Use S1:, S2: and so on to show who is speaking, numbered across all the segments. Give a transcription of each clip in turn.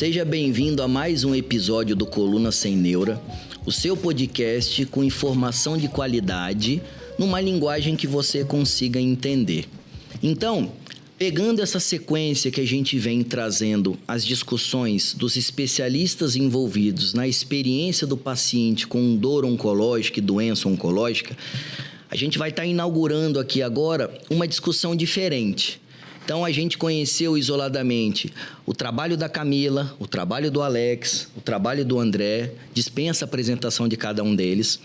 S1: Seja bem-vindo a mais um episódio do Coluna Sem Neura, o seu podcast com informação de qualidade numa linguagem que você consiga entender. Então, pegando essa sequência que a gente vem trazendo as discussões dos especialistas envolvidos na experiência do paciente com dor oncológica e doença oncológica, a gente vai estar inaugurando aqui agora uma discussão diferente. Então, a gente conheceu isoladamente o trabalho da Camila, o trabalho do Alex, o trabalho do André, dispensa a apresentação de cada um deles.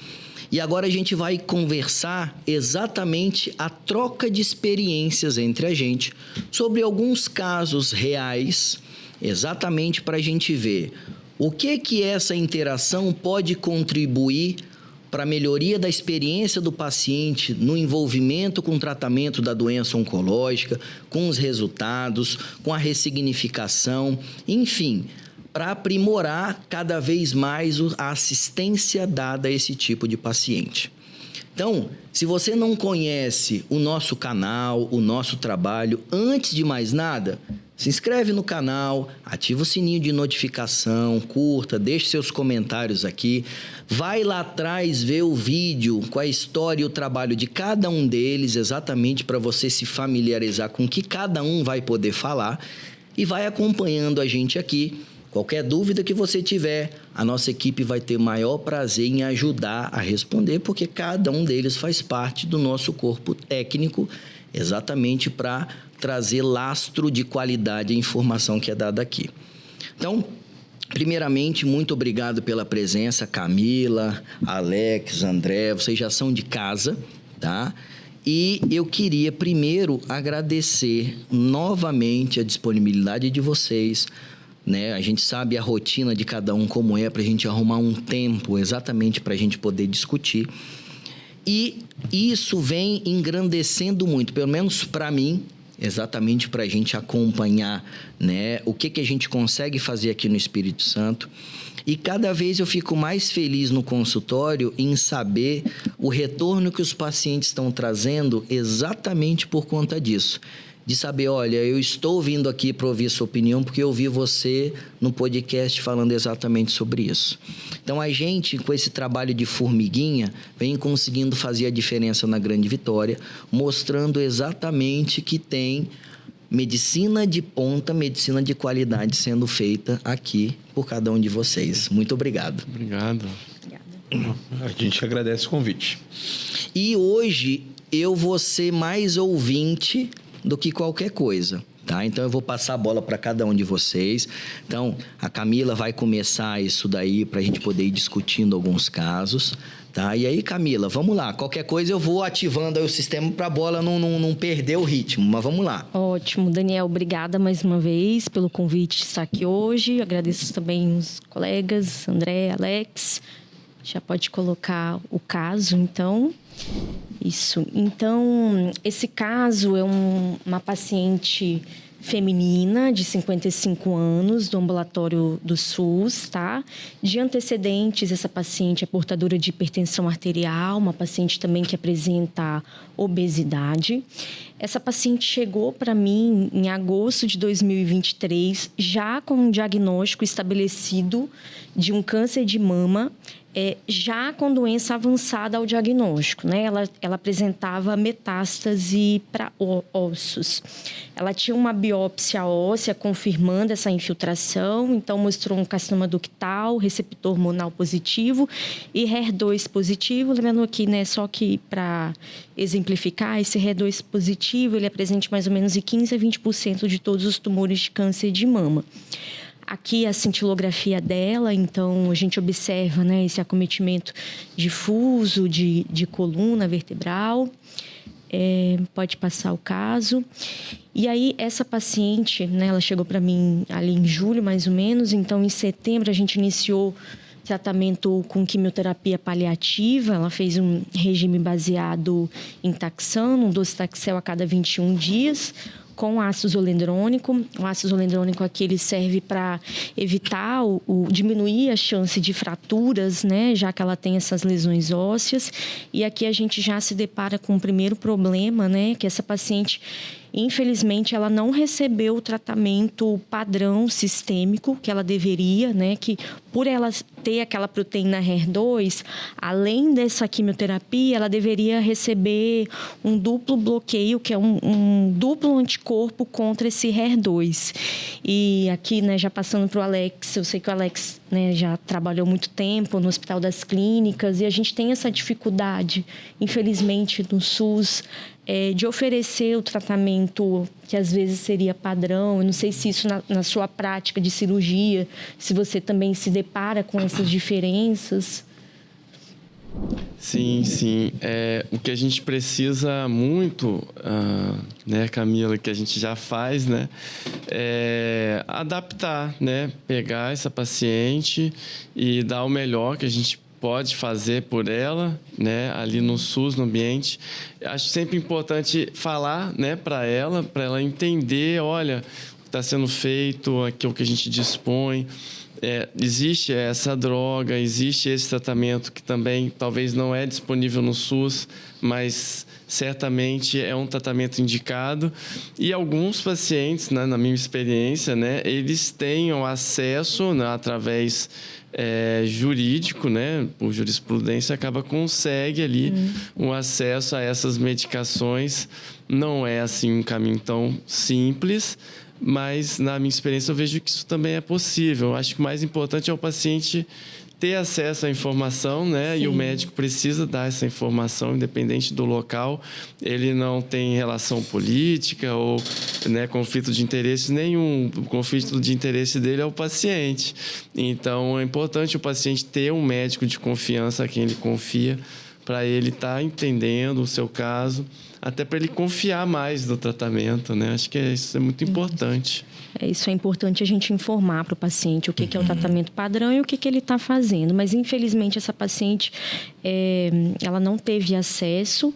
S1: E agora a gente vai conversar exatamente a troca de experiências entre a gente sobre alguns casos reais, exatamente para a gente ver o que essa interação pode contribuir para a melhoria da experiência do paciente no envolvimento com o tratamento da doença oncológica, com os resultados, com a ressignificação, enfim, para aprimorar cada vez mais a assistência dada a esse tipo de paciente. Então, se você não conhece o nosso canal, o nosso trabalho, antes de mais nada, se inscreve no canal, ativa o sininho de notificação, curta, deixe seus comentários aqui. Vai lá atrás ver o vídeo com a história e o trabalho de cada um deles, exatamente para você se familiarizar com o que cada um vai poder falar. E vai acompanhando a gente aqui. Qualquer dúvida que você tiver, a nossa equipe vai ter maior prazer em ajudar a responder, porque cada um deles faz parte do nosso corpo técnico, exatamente para trazer lastro de qualidade à informação que é dada aqui. Então, primeiramente, muito obrigado pela presença, Camila, Alex, André, vocês já são de casa, tá? E eu queria primeiro agradecer novamente a disponibilidade de vocês, né? A gente sabe a rotina de cada um como é, para a gente arrumar um tempo exatamente para a gente poder discutir. E isso vem engrandecendo muito, pelo menos para mim, exatamente para a gente acompanhar, né, o que a gente consegue fazer aqui no Espírito Santo. E cada vez eu fico mais feliz no consultório em saber o retorno que os pacientes estão trazendo exatamente por conta disso. De saber, olha, eu estou vindo aqui para ouvir sua opinião porque eu vi você no podcast falando exatamente sobre isso. Então, a gente, com esse trabalho de formiguinha, vem conseguindo fazer a diferença na Grande Vitória, mostrando exatamente que tem medicina de ponta, medicina de qualidade sendo feita aqui por cada um de vocês. Muito obrigado.
S2: Obrigado.
S3: Obrigada. A gente agradece o convite.
S1: E hoje eu vou ser mais ouvinte do que qualquer coisa, tá? Então eu vou passar a bola para cada um de vocês. Então a Camila vai começar isso daí para a gente poder ir discutindo alguns casos, tá? E aí, Camila, vamos lá. Qualquer coisa eu vou ativando aí o sistema para a bola não perder o ritmo, mas vamos lá.
S4: Ótimo, Daniel, obrigada mais uma vez pelo convite de estar aqui hoje. Agradeço também os colegas, André, Alex. Já pode colocar o caso, então. Isso. Então, esse caso é uma paciente feminina de 55 anos, do ambulatório do SUS, tá? De antecedentes, essa paciente é portadora de hipertensão arterial, uma paciente também que apresenta obesidade. Essa paciente chegou para mim em agosto de 2023, já com um diagnóstico estabelecido de um câncer de mama, já com doença avançada ao diagnóstico, né? Ela apresentava metástase para ossos. Ela tinha uma biópsia óssea confirmando essa infiltração, então mostrou um carcinoma ductal, receptor hormonal positivo e HER2 positivo. Lembrando aqui, né, só que para exemplificar, esse HER2 positivo, ele é presente mais ou menos em 15 a 20% de todos os tumores de câncer de mama. Aqui a cintilografia dela, então a gente observa, né, esse acometimento difuso de coluna vertebral. Pode passar o caso. E aí essa paciente, né, ela chegou para mim ali em julho mais ou menos, então em setembro a gente iniciou tratamento com quimioterapia paliativa. Ela fez um regime baseado em taxano, um docetaxel a cada 21 dias, com ácido zoledrônico. O ácido zoledrônico aqui ele serve para evitar diminuir a chance de fraturas, né, já que ela tem essas lesões ósseas. E aqui a gente já se depara com o primeiro problema, né, que essa paciente Infelizmente, ela não recebeu o tratamento padrão sistêmico que ela deveria, né? Que por ela ter aquela proteína HER2, além dessa quimioterapia, ela deveria receber um duplo bloqueio, que é um duplo anticorpo contra esse HER2. E aqui, né, já passando para o Alex, eu sei que o Alex, né, já trabalhou muito tempo no Hospital das Clínicas e a gente tem essa dificuldade, infelizmente, no SUS, de oferecer o tratamento que às vezes seria padrão. Eu não sei se isso na sua prática de cirurgia, se você também se depara com essas diferenças.
S2: Sim. O que a gente precisa muito, né, Camila, que a gente já faz, né, é adaptar, né, pegar essa paciente e dar o melhor que a gente pode fazer por ela, né, ali no SUS, no ambiente. Acho sempre importante falar, né, para ela entender, olha, o que está sendo feito, aquilo que a gente dispõe. Existe essa droga, existe esse tratamento que também talvez não é disponível no SUS, mas certamente é um tratamento indicado. E alguns pacientes, né, na minha experiência, né, eles têm o acesso, né, através jurídico, né, por jurisprudência, consegue ali o acesso a essas medicações. Não é assim um caminho tão simples, mas na minha experiência eu vejo que isso também é possível. Acho que o mais importante é o paciente ter acesso à informação, né? Sim. E o médico precisa dar essa informação, independente do local. Ele não tem relação política ou, né, conflito de interesse nenhum. O conflito de interesse dele é o paciente. Então, é importante o paciente ter um médico de confiança a quem ele confia, para ele estar entendendo o seu caso, até para ele confiar mais no tratamento, né? Acho que isso é muito importante.
S4: Isso é importante a gente informar para o paciente o que é o tratamento padrão e o que ele está fazendo. Mas, infelizmente, essa paciente, ela não teve acesso.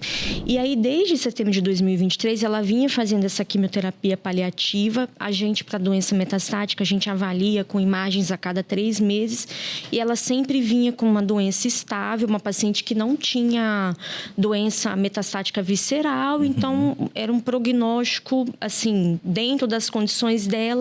S4: E aí, desde setembro de 2023, ela vinha fazendo essa quimioterapia paliativa. A gente, para doença metastática, a gente avalia com imagens a cada 3 meses. E ela sempre vinha com uma doença estável, uma paciente que não tinha doença metastática visceral. Então, era um prognóstico, assim, dentro das condições dela,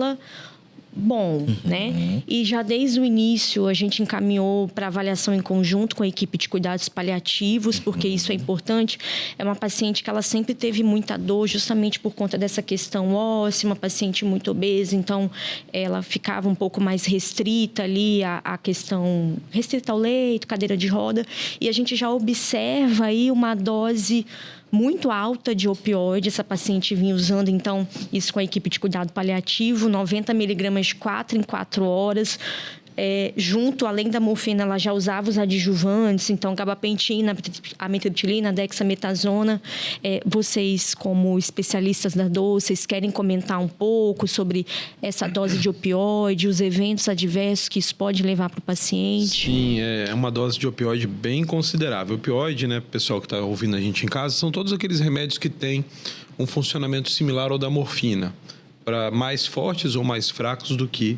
S4: bom, né? E já desde o início a gente encaminhou para avaliação em conjunto com a equipe de cuidados paliativos, porque isso é importante. É uma paciente que ela sempre teve muita dor, justamente por conta dessa questão óssea, uma paciente muito obesa, então ela ficava um pouco mais restrita ali, a questão restrita ao leito, cadeira de roda, e a gente já observa aí uma dose muito alta de opioide. Essa paciente vinha usando, então, isso com a equipe de cuidado paliativo, 90 miligramas de 4 em 4 horas. Junto, além da morfina, ela já usava os adjuvantes, então, gabapentina, amitriptilina, dexametasona. Vocês, como especialistas da dor, vocês querem comentar um pouco sobre essa dose de opioide, os eventos adversos que isso pode levar para o paciente?
S3: Sim, é uma dose de opioide bem considerável. Opioide, né, pessoal que está ouvindo a gente em casa, são todos aqueles remédios que têm um funcionamento similar ao da morfina, para mais fortes ou mais fracos do que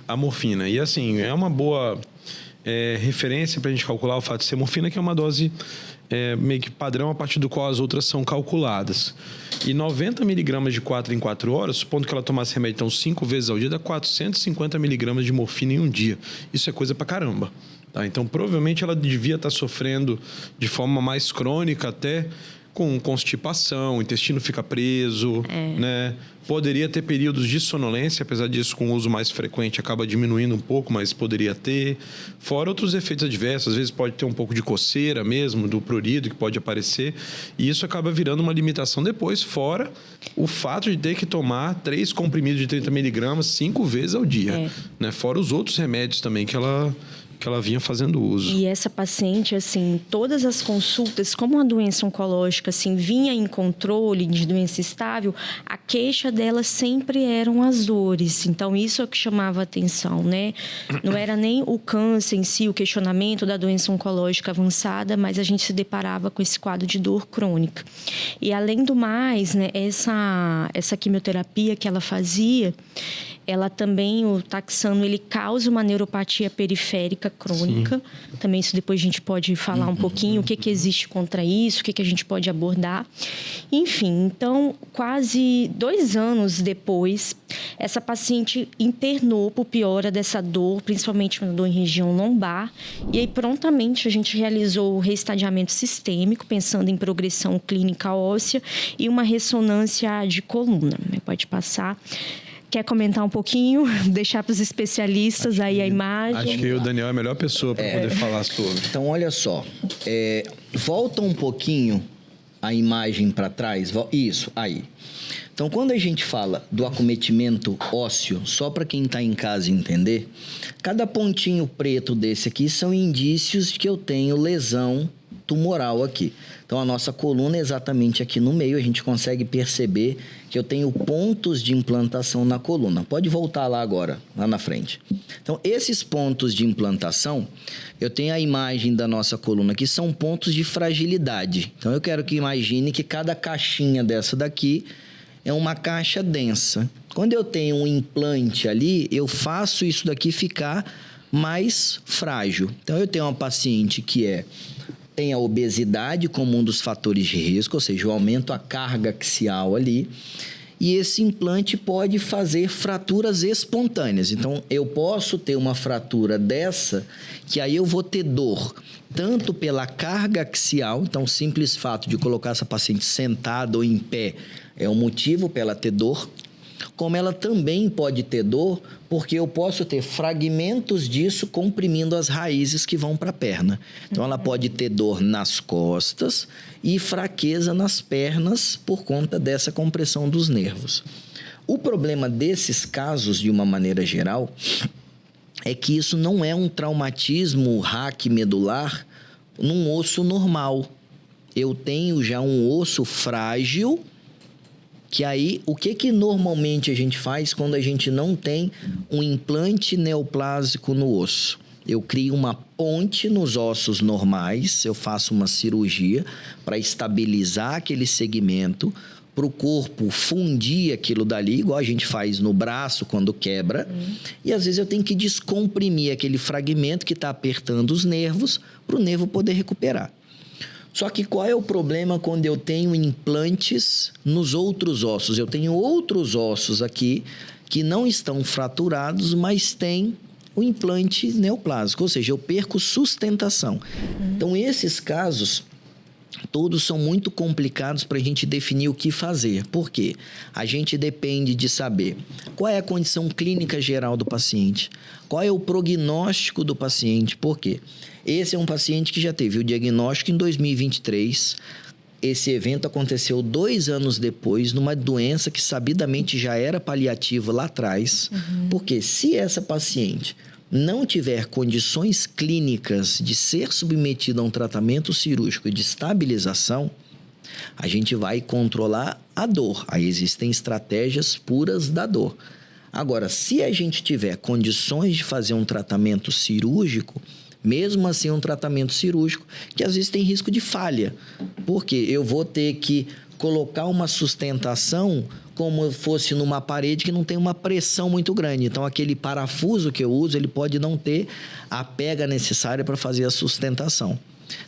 S3: a morfina. E assim, é uma boa referência para a gente calcular o fato de ser morfina, que é uma dose meio que padrão a partir do qual as outras são calculadas. E 90 miligramas de 4 em 4 horas, supondo que ela tomasse remédio então 5 vezes ao dia, dá 450 miligramas de morfina em um dia. Isso é coisa pra caramba. Tá? Então, provavelmente ela devia estar sofrendo de forma mais crônica, até com constipação, o intestino fica preso, né? Poderia ter períodos de sonolência, apesar disso, com o uso mais frequente, acaba diminuindo um pouco, mas poderia ter. Fora outros efeitos adversos, às vezes pode ter um pouco de coceira mesmo, do prurido que pode aparecer, e isso acaba virando uma limitação depois, fora o fato de ter que tomar 3 comprimidos de 30 miligramas 5 vezes ao dia, né? Fora os outros remédios também que ela vinha fazendo uso.
S4: E essa paciente, assim, todas as consultas, como uma doença oncológica, assim, vinha em controle de doença estável, a queixa dela sempre eram as dores. Então, isso é o que chamava a atenção, né? Não era nem o câncer em si, o questionamento da doença oncológica avançada, mas a gente se deparava com esse quadro de dor crônica. E, além do mais, né, essa quimioterapia que ela fazia, ela também, o taxano, ele causa uma neuropatia periférica crônica. Sim. Também isso depois a gente pode falar um pouquinho, o que existe contra isso, o que a gente pode abordar. Enfim, então, quase 2 anos depois, essa paciente internou por piora dessa dor, principalmente uma dor em região lombar. E aí, prontamente, a gente realizou o reestadiamento sistêmico, pensando em progressão clínica óssea e uma ressonância de coluna. Pode passar. Quer comentar um pouquinho? Deixar para os especialistas aí a imagem?
S3: Acho que o Daniel é a melhor pessoa para poder falar sobre.
S1: Então, olha só. Volta um pouquinho a imagem para trás. Isso, aí. Então, quando a gente fala do acometimento ósseo, só para quem está em casa entender, cada pontinho preto desse aqui são indícios de que eu tenho lesão tumoral aqui. Então, a nossa coluna é exatamente aqui no meio, a gente consegue perceber que eu tenho pontos de implantação na coluna. Pode voltar lá agora, lá na frente. Então, esses pontos de implantação, eu tenho a imagem da nossa coluna aqui, são pontos de fragilidade. Então, eu quero que imagine que cada caixinha dessa daqui é uma caixa densa. Quando eu tenho um implante ali, eu faço isso daqui ficar mais frágil. Então, eu tenho uma paciente que tem a obesidade como um dos fatores de risco, ou seja, eu aumento a carga axial ali, e esse implante pode fazer fraturas espontâneas. Então, eu posso ter uma fratura dessa, que aí eu vou ter dor, tanto pela carga axial, então o simples fato de colocar essa paciente sentada ou em pé é um motivo para ela ter dor, como ela também pode ter dor, porque eu posso ter fragmentos disso comprimindo as raízes que vão para a perna. Então, ela pode ter dor nas costas e fraqueza nas pernas por conta dessa compressão dos nervos. O problema desses casos, de uma maneira geral, é que isso não é um traumatismo raquimedular num osso normal. Eu tenho já um osso frágil, que aí, o que normalmente a gente faz quando a gente não tem um implante neoplásico no osso? Eu crio uma ponte nos ossos normais, eu faço uma cirurgia para estabilizar aquele segmento, para o corpo fundir aquilo dali, igual a gente faz no braço quando quebra. E às vezes eu tenho que descomprimir aquele fragmento que está apertando os nervos para o nervo poder recuperar. Só que qual é o problema quando eu tenho implantes nos outros ossos? Eu tenho outros ossos aqui que não estão fraturados, mas têm o implante neoplásico, ou seja, eu perco sustentação. Então, esses casos, todos são muito complicados para a gente definir o que fazer. Por quê? A gente depende de saber qual é a condição clínica geral do paciente, qual é o prognóstico do paciente. Por quê? Esse é um paciente que já teve o diagnóstico em 2023. Esse evento aconteceu 2 anos depois, numa doença que sabidamente já era paliativa lá atrás. Porque se essa paciente não tiver condições clínicas de ser submetida a um tratamento cirúrgico de estabilização, a gente vai controlar a dor. Aí existem estratégias puras da dor. Agora, se a gente tiver condições de fazer um tratamento cirúrgico, mesmo assim um tratamento cirúrgico, que às vezes tem risco de falha, porque eu vou ter que colocar uma sustentação como fosse numa parede que não tem uma pressão muito grande. Então, aquele parafuso que eu uso, ele pode não ter a pega necessária para fazer a sustentação.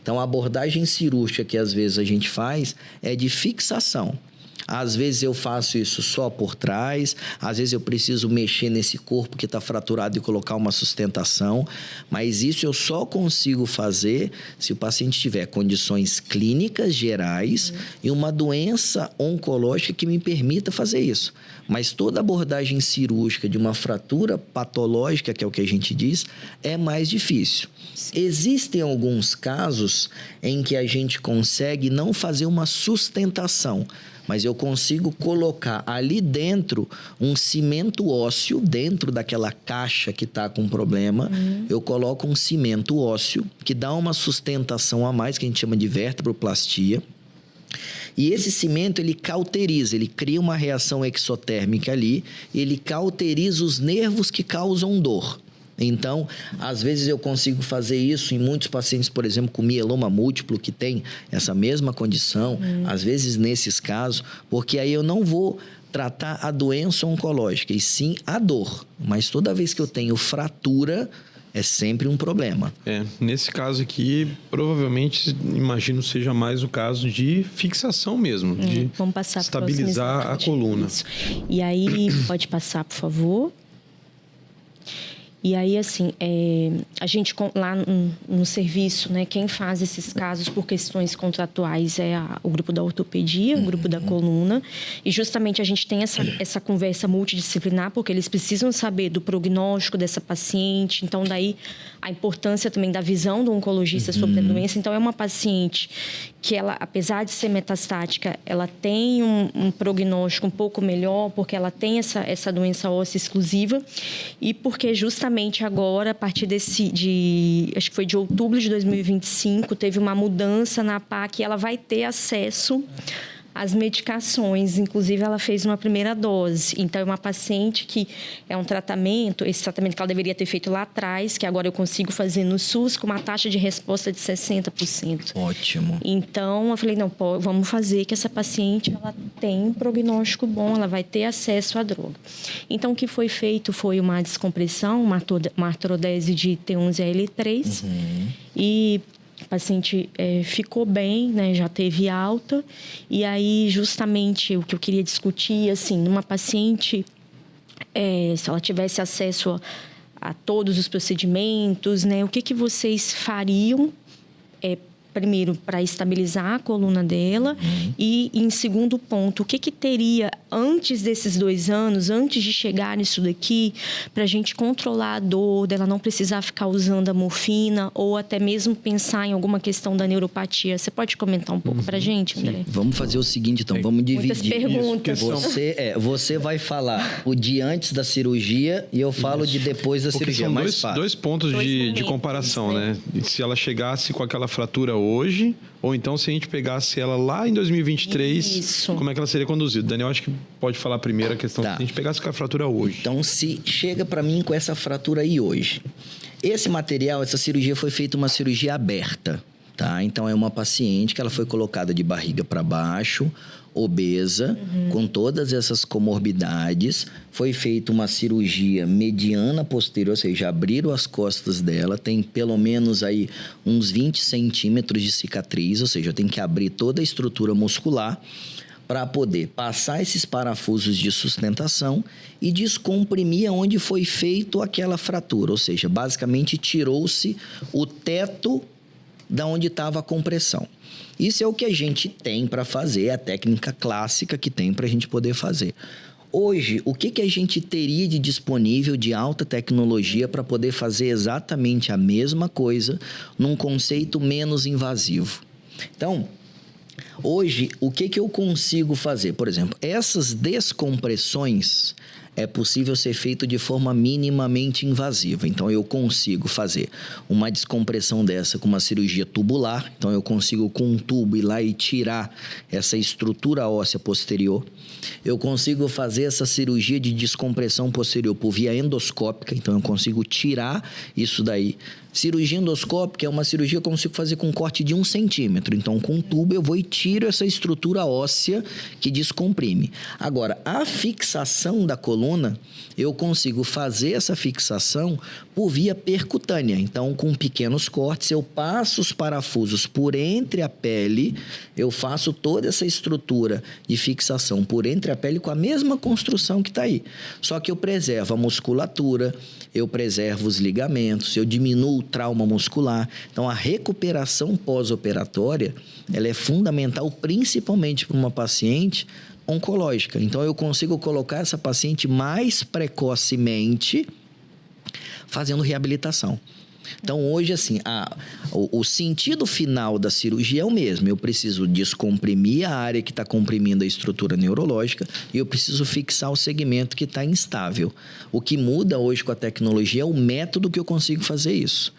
S1: Então, a abordagem cirúrgica que às vezes a gente faz é de fixação. Às vezes eu faço isso só por trás, às vezes eu preciso mexer nesse corpo que está fraturado e colocar uma sustentação, mas isso eu só consigo fazer se o paciente tiver condições clínicas gerais e uma doença oncológica que me permita fazer isso. Mas toda abordagem cirúrgica de uma fratura patológica, que é o que a gente diz, é mais difícil. Existem alguns casos em que a gente consegue não fazer uma sustentação, mas eu consigo colocar ali dentro um cimento ósseo, dentro daquela caixa que está com problema, eu coloco um cimento ósseo que dá uma sustentação a mais, que a gente chama de vertebroplastia. E esse cimento, ele cauteriza, ele cria uma reação exotérmica ali, ele cauteriza os nervos que causam dor. Então, às vezes eu consigo fazer isso em muitos pacientes, por exemplo, com mieloma múltiplo, que tem essa mesma condição, às vezes nesses casos, porque aí eu não vou tratar a doença oncológica, e sim a dor. Mas toda vez que eu tenho fratura, é sempre um problema.
S3: Nesse caso aqui, provavelmente, imagino, seja mais o caso de fixação mesmo, de
S4: vamos passar
S3: estabilizar a coluna.
S4: Isso. E aí, pode passar, por favor. E aí, assim, a gente lá no serviço, né, quem faz esses casos por questões contratuais é o grupo da ortopedia, o grupo da coluna. E justamente a gente tem essa conversa multidisciplinar, porque eles precisam saber do prognóstico dessa paciente. Então, daí a importância também da visão do oncologista sobre a doença. Então, é uma paciente que ela, apesar de ser metastática, ela tem um prognóstico um pouco melhor, porque ela tem essa doença óssea exclusiva e porque justamente agora, a partir acho que foi de outubro de 2025, teve uma mudança na PAC e ela vai ter acesso às medicações. Inclusive, ela fez uma primeira dose. Então, é uma paciente que é um tratamento, esse tratamento que ela deveria ter feito lá atrás, que agora eu consigo fazer no SUS, com uma taxa de resposta de 60%.
S1: Ótimo.
S4: Então, eu falei, não, vamos fazer que essa paciente ela tem um prognóstico bom, ela vai ter acesso à droga. Então, o que foi feito foi uma descompressão, uma artrodese de T11AL3 e a paciente ficou bem, né, já teve alta. E aí, justamente, o que eu queria discutir, assim, numa paciente, se ela tivesse acesso a todos os procedimentos, né, o que vocês fariam, primeiro, para estabilizar a coluna dela e, em segundo ponto, o que teria antes desses 2 anos, antes de chegar nisso daqui, para a gente controlar a dor, dela não precisar ficar usando a morfina ou até mesmo pensar em alguma questão da neuropatia. Você pode comentar um pouco para a gente, André?
S1: Vamos fazer o seguinte, então, vamos dividir.
S4: Muitas perguntas.
S1: Você vai falar o de antes da cirurgia e eu falo de depois da cirurgia.
S3: São dois pontos de comparação, né? Se ela chegasse com aquela fratura hoje, ou então se a gente pegasse ela lá em 2023, como é que ela seria conduzida? Daniel, acho que pode falar primeiro a questão, se a gente pegasse com a fratura hoje.
S1: Então, se chega para mim com essa fratura aí hoje, esse material, essa cirurgia foi feita uma cirurgia aberta, tá? Então, é uma paciente que ela foi colocada de barriga para baixo, obesa, com todas essas comorbidades. Foi feita uma cirurgia mediana posterior, ou seja, abriram as costas dela, tem pelo menos aí uns 20 centímetros de cicatriz, ou seja, tem que abrir toda a estrutura muscular para poder passar esses parafusos de sustentação e descomprimir onde foi feito aquela fratura, ou seja, basicamente tirou-se o teto da onde estava a compressão. Isso é o que a gente tem para fazer, é a técnica clássica que tem para a gente poder fazer. Hoje, o que a gente teria de disponível de alta tecnologia para poder fazer exatamente a mesma coisa num conceito menos invasivo? Então, hoje, o que eu consigo fazer? Por exemplo, essas descompressões é possível ser feito de forma minimamente invasiva. Então, eu consigo fazer uma descompressão dessa com uma cirurgia tubular. Então, eu consigo com um tubo ir lá e tirar essa estrutura óssea posterior. Eu consigo fazer essa cirurgia de descompressão posterior por via endoscópica. Então, eu consigo tirar isso daí. Cirurgia endoscópica é uma cirurgia que eu consigo fazer com um corte de 1 centímetro. Então, com um tubo, eu vou e tiro essa estrutura óssea que descomprime. Agora, a fixação da coluna, eu consigo fazer essa fixação por via percutânea. Então, com pequenos cortes, eu passo os parafusos por entre a pele, eu faço toda essa estrutura de fixação por entre a pele com a mesma construção que está aí. Só que eu preservo a musculatura, eu preservo os ligamentos, eu diminuo o trauma muscular. Então, a recuperação pós-operatória, ela é fundamental principalmente para uma paciente oncológica. Então, eu consigo colocar essa paciente mais precocemente fazendo reabilitação. Então, hoje, assim, o sentido final da cirurgia é o mesmo. Eu preciso descomprimir a área que está comprimindo a estrutura neurológica e eu preciso fixar o segmento que está instável. O que muda hoje com a tecnologia é o método que eu consigo fazer isso.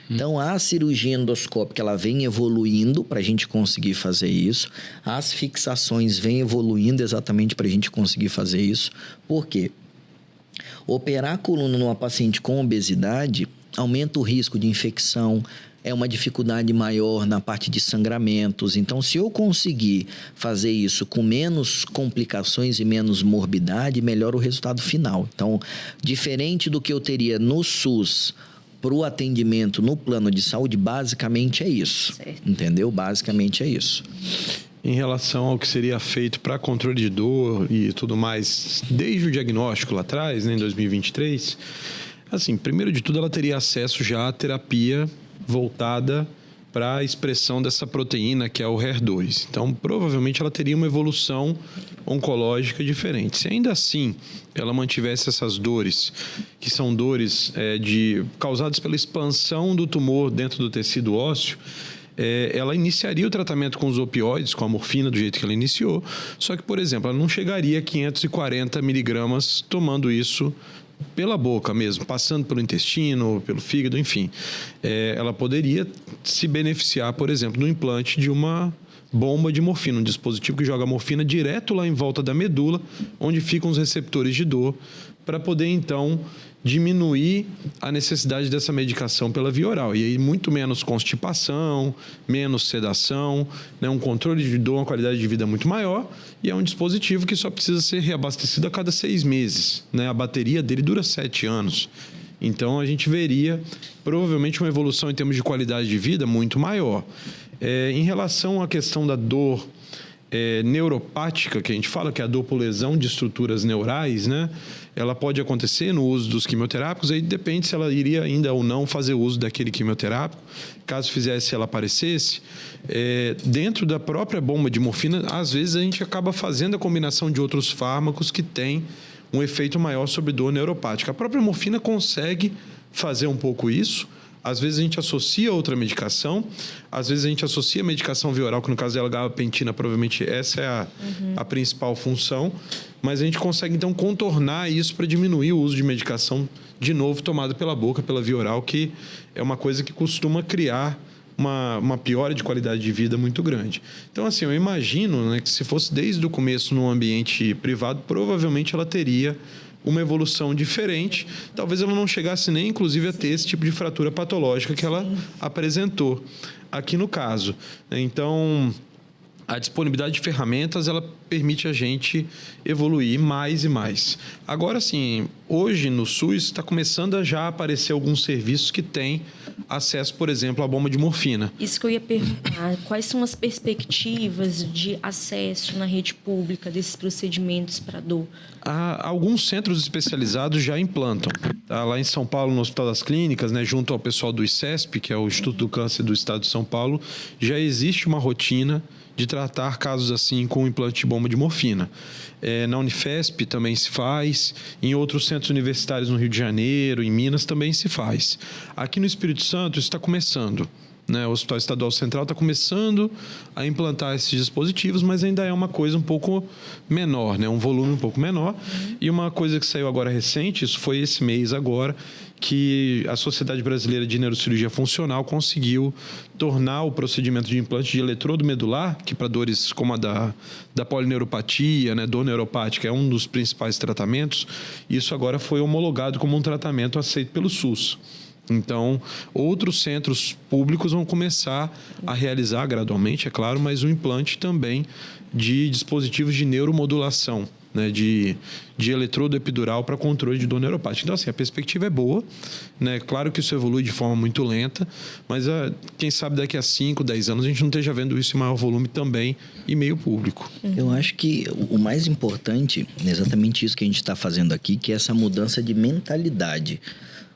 S1: Então, a cirurgia endoscópica, ela vem evoluindo para a gente conseguir fazer isso. As fixações vêm evoluindo exatamente para a gente conseguir fazer isso. Por quê? Operar a coluna numa paciente com obesidade aumenta o risco de infecção, é uma dificuldade maior na parte de sangramentos. Então, se eu conseguir fazer isso com menos complicações e menos morbidade, melhora o resultado final. Então, diferente do que eu teria no SUS para o atendimento no plano de saúde, basicamente é isso.
S4: Certo.
S1: Entendeu? Basicamente é isso.
S3: Em relação ao que seria feito para controle de dor e tudo mais, desde o diagnóstico lá atrás, né, em 2023, assim, primeiro de tudo, ela teria acesso já à terapia voltada para a expressão dessa proteína que é o HER2. Então, provavelmente ela teria uma evolução oncológica diferente. Se ainda assim ela mantivesse essas dores, que são dores causadas pela expansão do tumor dentro do tecido ósseo, ela iniciaria o tratamento com os opioides, com a morfina, do jeito que ela iniciou, só que, por exemplo, ela não chegaria a 540 miligramas tomando isso pela boca mesmo, passando pelo intestino, pelo fígado, enfim. Ela poderia se beneficiar, por exemplo, do implante de uma bomba de morfina, um dispositivo que joga morfina direto lá em volta da medula, onde ficam os receptores de dor, para poder, então, diminuir a necessidade dessa medicação pela via oral. E aí, muito menos constipação, menos sedação, né? Um controle de dor, uma qualidade de vida muito maior. E é um dispositivo que só precisa ser reabastecido a cada 6 meses. Né? A bateria dele dura 7 anos. Então, a gente veria, provavelmente, uma evolução em termos de qualidade de vida muito maior. Em relação à questão da dor neuropática, que a gente fala, que é a dor por lesão de estruturas neurais, né? Ela pode acontecer no uso dos quimioterápicos, aí depende se ela iria ainda ou não fazer uso daquele quimioterápico. Caso fizesse, ela aparecesse. Dentro da própria bomba de morfina, às vezes a gente acaba fazendo a combinação de outros fármacos que tem um efeito maior sobre dor neuropática. A própria morfina consegue fazer um pouco isso. Às vezes a gente associa outra medicação, às vezes a gente associa a medicação via oral, que no caso dela, gabapentina, provavelmente essa é a principal função, mas a gente consegue então contornar isso para diminuir o uso de medicação, de novo, tomada pela boca, pela via oral, que é uma coisa que costuma criar uma piora de qualidade de vida muito grande. Então, assim, eu imagino, né, que se fosse desde o começo num ambiente privado, provavelmente ela teria uma evolução diferente. Talvez ela não chegasse nem, inclusive, a ter esse tipo de fratura patológica que ela apresentou aqui no caso. Então, a disponibilidade de ferramentas, ela permite a gente evoluir mais e mais. Agora, sim, hoje no SUS está começando a já aparecer alguns serviços que têm acesso, por exemplo, à bomba de morfina.
S4: Isso que eu ia perguntar. Quais são as perspectivas de acesso na rede pública desses procedimentos para dor?
S3: Alguns centros especializados já implantam. Lá em São Paulo, no Hospital das Clínicas, né, junto ao pessoal do ICESP, que é o Instituto do Câncer do Estado de São Paulo, já existe uma rotina de tratar casos assim com implante de bomba de morfina. Na Unifesp também se faz, em outros centros universitários no Rio de Janeiro, em Minas também se faz. Aqui no Espírito Santo isso está começando. Né? O Hospital Estadual Central está começando a implantar esses dispositivos, mas ainda é uma coisa um pouco menor, né? Um volume um pouco menor. E uma coisa que saiu agora recente, isso foi esse mês agora, que a Sociedade Brasileira de Neurocirurgia Funcional conseguiu tornar o procedimento de implante de eletrodo medular, que para dores como a da polineuropatia, né, dor neuropática, é um dos principais tratamentos, isso agora foi homologado como um tratamento aceito pelo SUS. Então, outros centros públicos vão começar a realizar gradualmente, é claro, mas o implante também de dispositivos de neuromodulação, né, de eletrodo epidural para controle de dor neuropática. Então, assim, a perspectiva é boa, né? Claro que isso evolui de forma muito lenta, mas quem sabe daqui a 5, 10 anos a gente não esteja vendo isso em maior volume também em meio público.
S1: Eu acho que o mais importante é exatamente isso que a gente está fazendo aqui, que é essa mudança de mentalidade.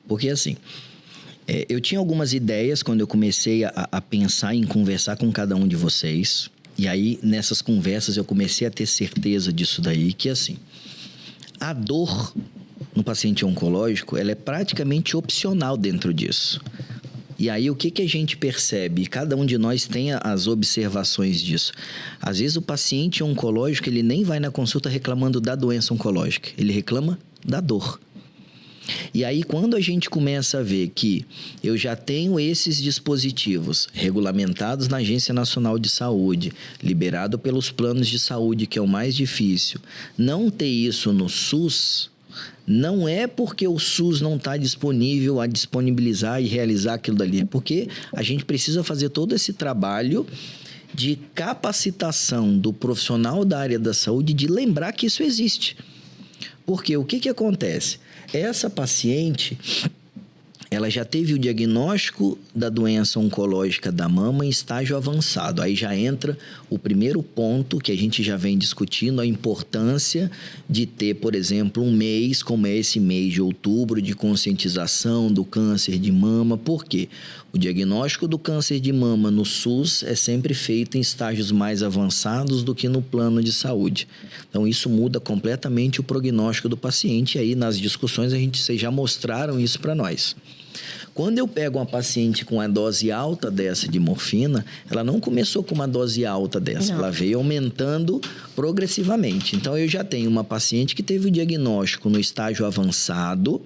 S1: Porque, assim, eu tinha algumas ideias quando eu comecei a pensar em conversar com cada um de vocês. E aí, nessas conversas, eu comecei a ter certeza disso daí, que assim, a dor no paciente oncológico, ela é praticamente opcional dentro disso. E aí, o que a gente percebe? Cada um de nós tem as observações disso. Às vezes, o paciente oncológico, ele nem vai na consulta reclamando da doença oncológica. Ele reclama da dor. E aí, quando a gente começa a ver que eu já tenho esses dispositivos regulamentados na Agência Nacional de Saúde, liberado pelos planos de saúde, que é o mais difícil, não ter isso no SUS, Não é porque o SUS não está disponível a disponibilizar e realizar aquilo dali. É porque a gente precisa fazer todo esse trabalho de capacitação do profissional da área da saúde, de lembrar que isso existe. Porque o que acontece? Essa paciente, ela já teve o diagnóstico da doença oncológica da mama em estágio avançado. Aí já entra o primeiro ponto que a gente já vem discutindo, a importância de ter, por exemplo, um mês, como é esse mês de outubro, de conscientização do câncer de mama. Por quê? O diagnóstico do câncer de mama no SUS é sempre feito em estágios mais avançados do que no plano de saúde. Então, isso muda completamente o prognóstico do paciente. E aí, nas discussões, vocês já mostraram isso para nós. Quando eu pego uma paciente com uma dose alta dessa de morfina, ela não começou com uma dose alta dessa, ela veio aumentando progressivamente. Então, eu já tenho uma paciente que teve o diagnóstico no estágio avançado,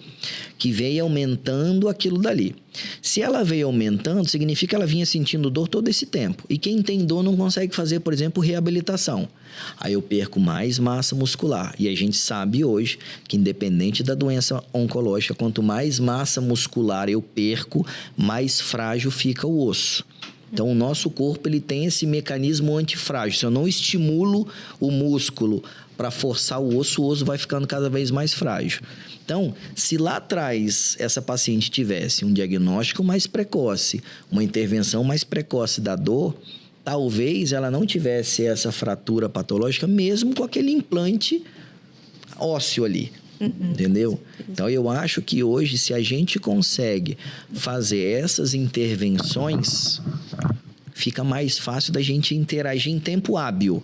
S1: que veio aumentando aquilo dali. Se ela veio aumentando, significa que ela vinha sentindo dor todo esse tempo. E quem tem dor não consegue fazer, por exemplo, reabilitação. Aí eu perco mais massa muscular. E a gente sabe hoje que, independente da doença oncológica, quanto mais massa muscular eu perco, mais frágil fica o osso. Então, o nosso corpo ele tem esse mecanismo antifrágil. Se eu não estimulo o músculo para forçar o osso vai ficando cada vez mais frágil. Então, se lá atrás essa paciente tivesse um diagnóstico mais precoce, uma intervenção mais precoce da dor, talvez ela não tivesse essa fratura patológica, mesmo com aquele implante ósseo ali. Entendeu? Então, eu acho que hoje, se a gente consegue fazer essas intervenções, fica mais fácil da gente interagir em tempo hábil.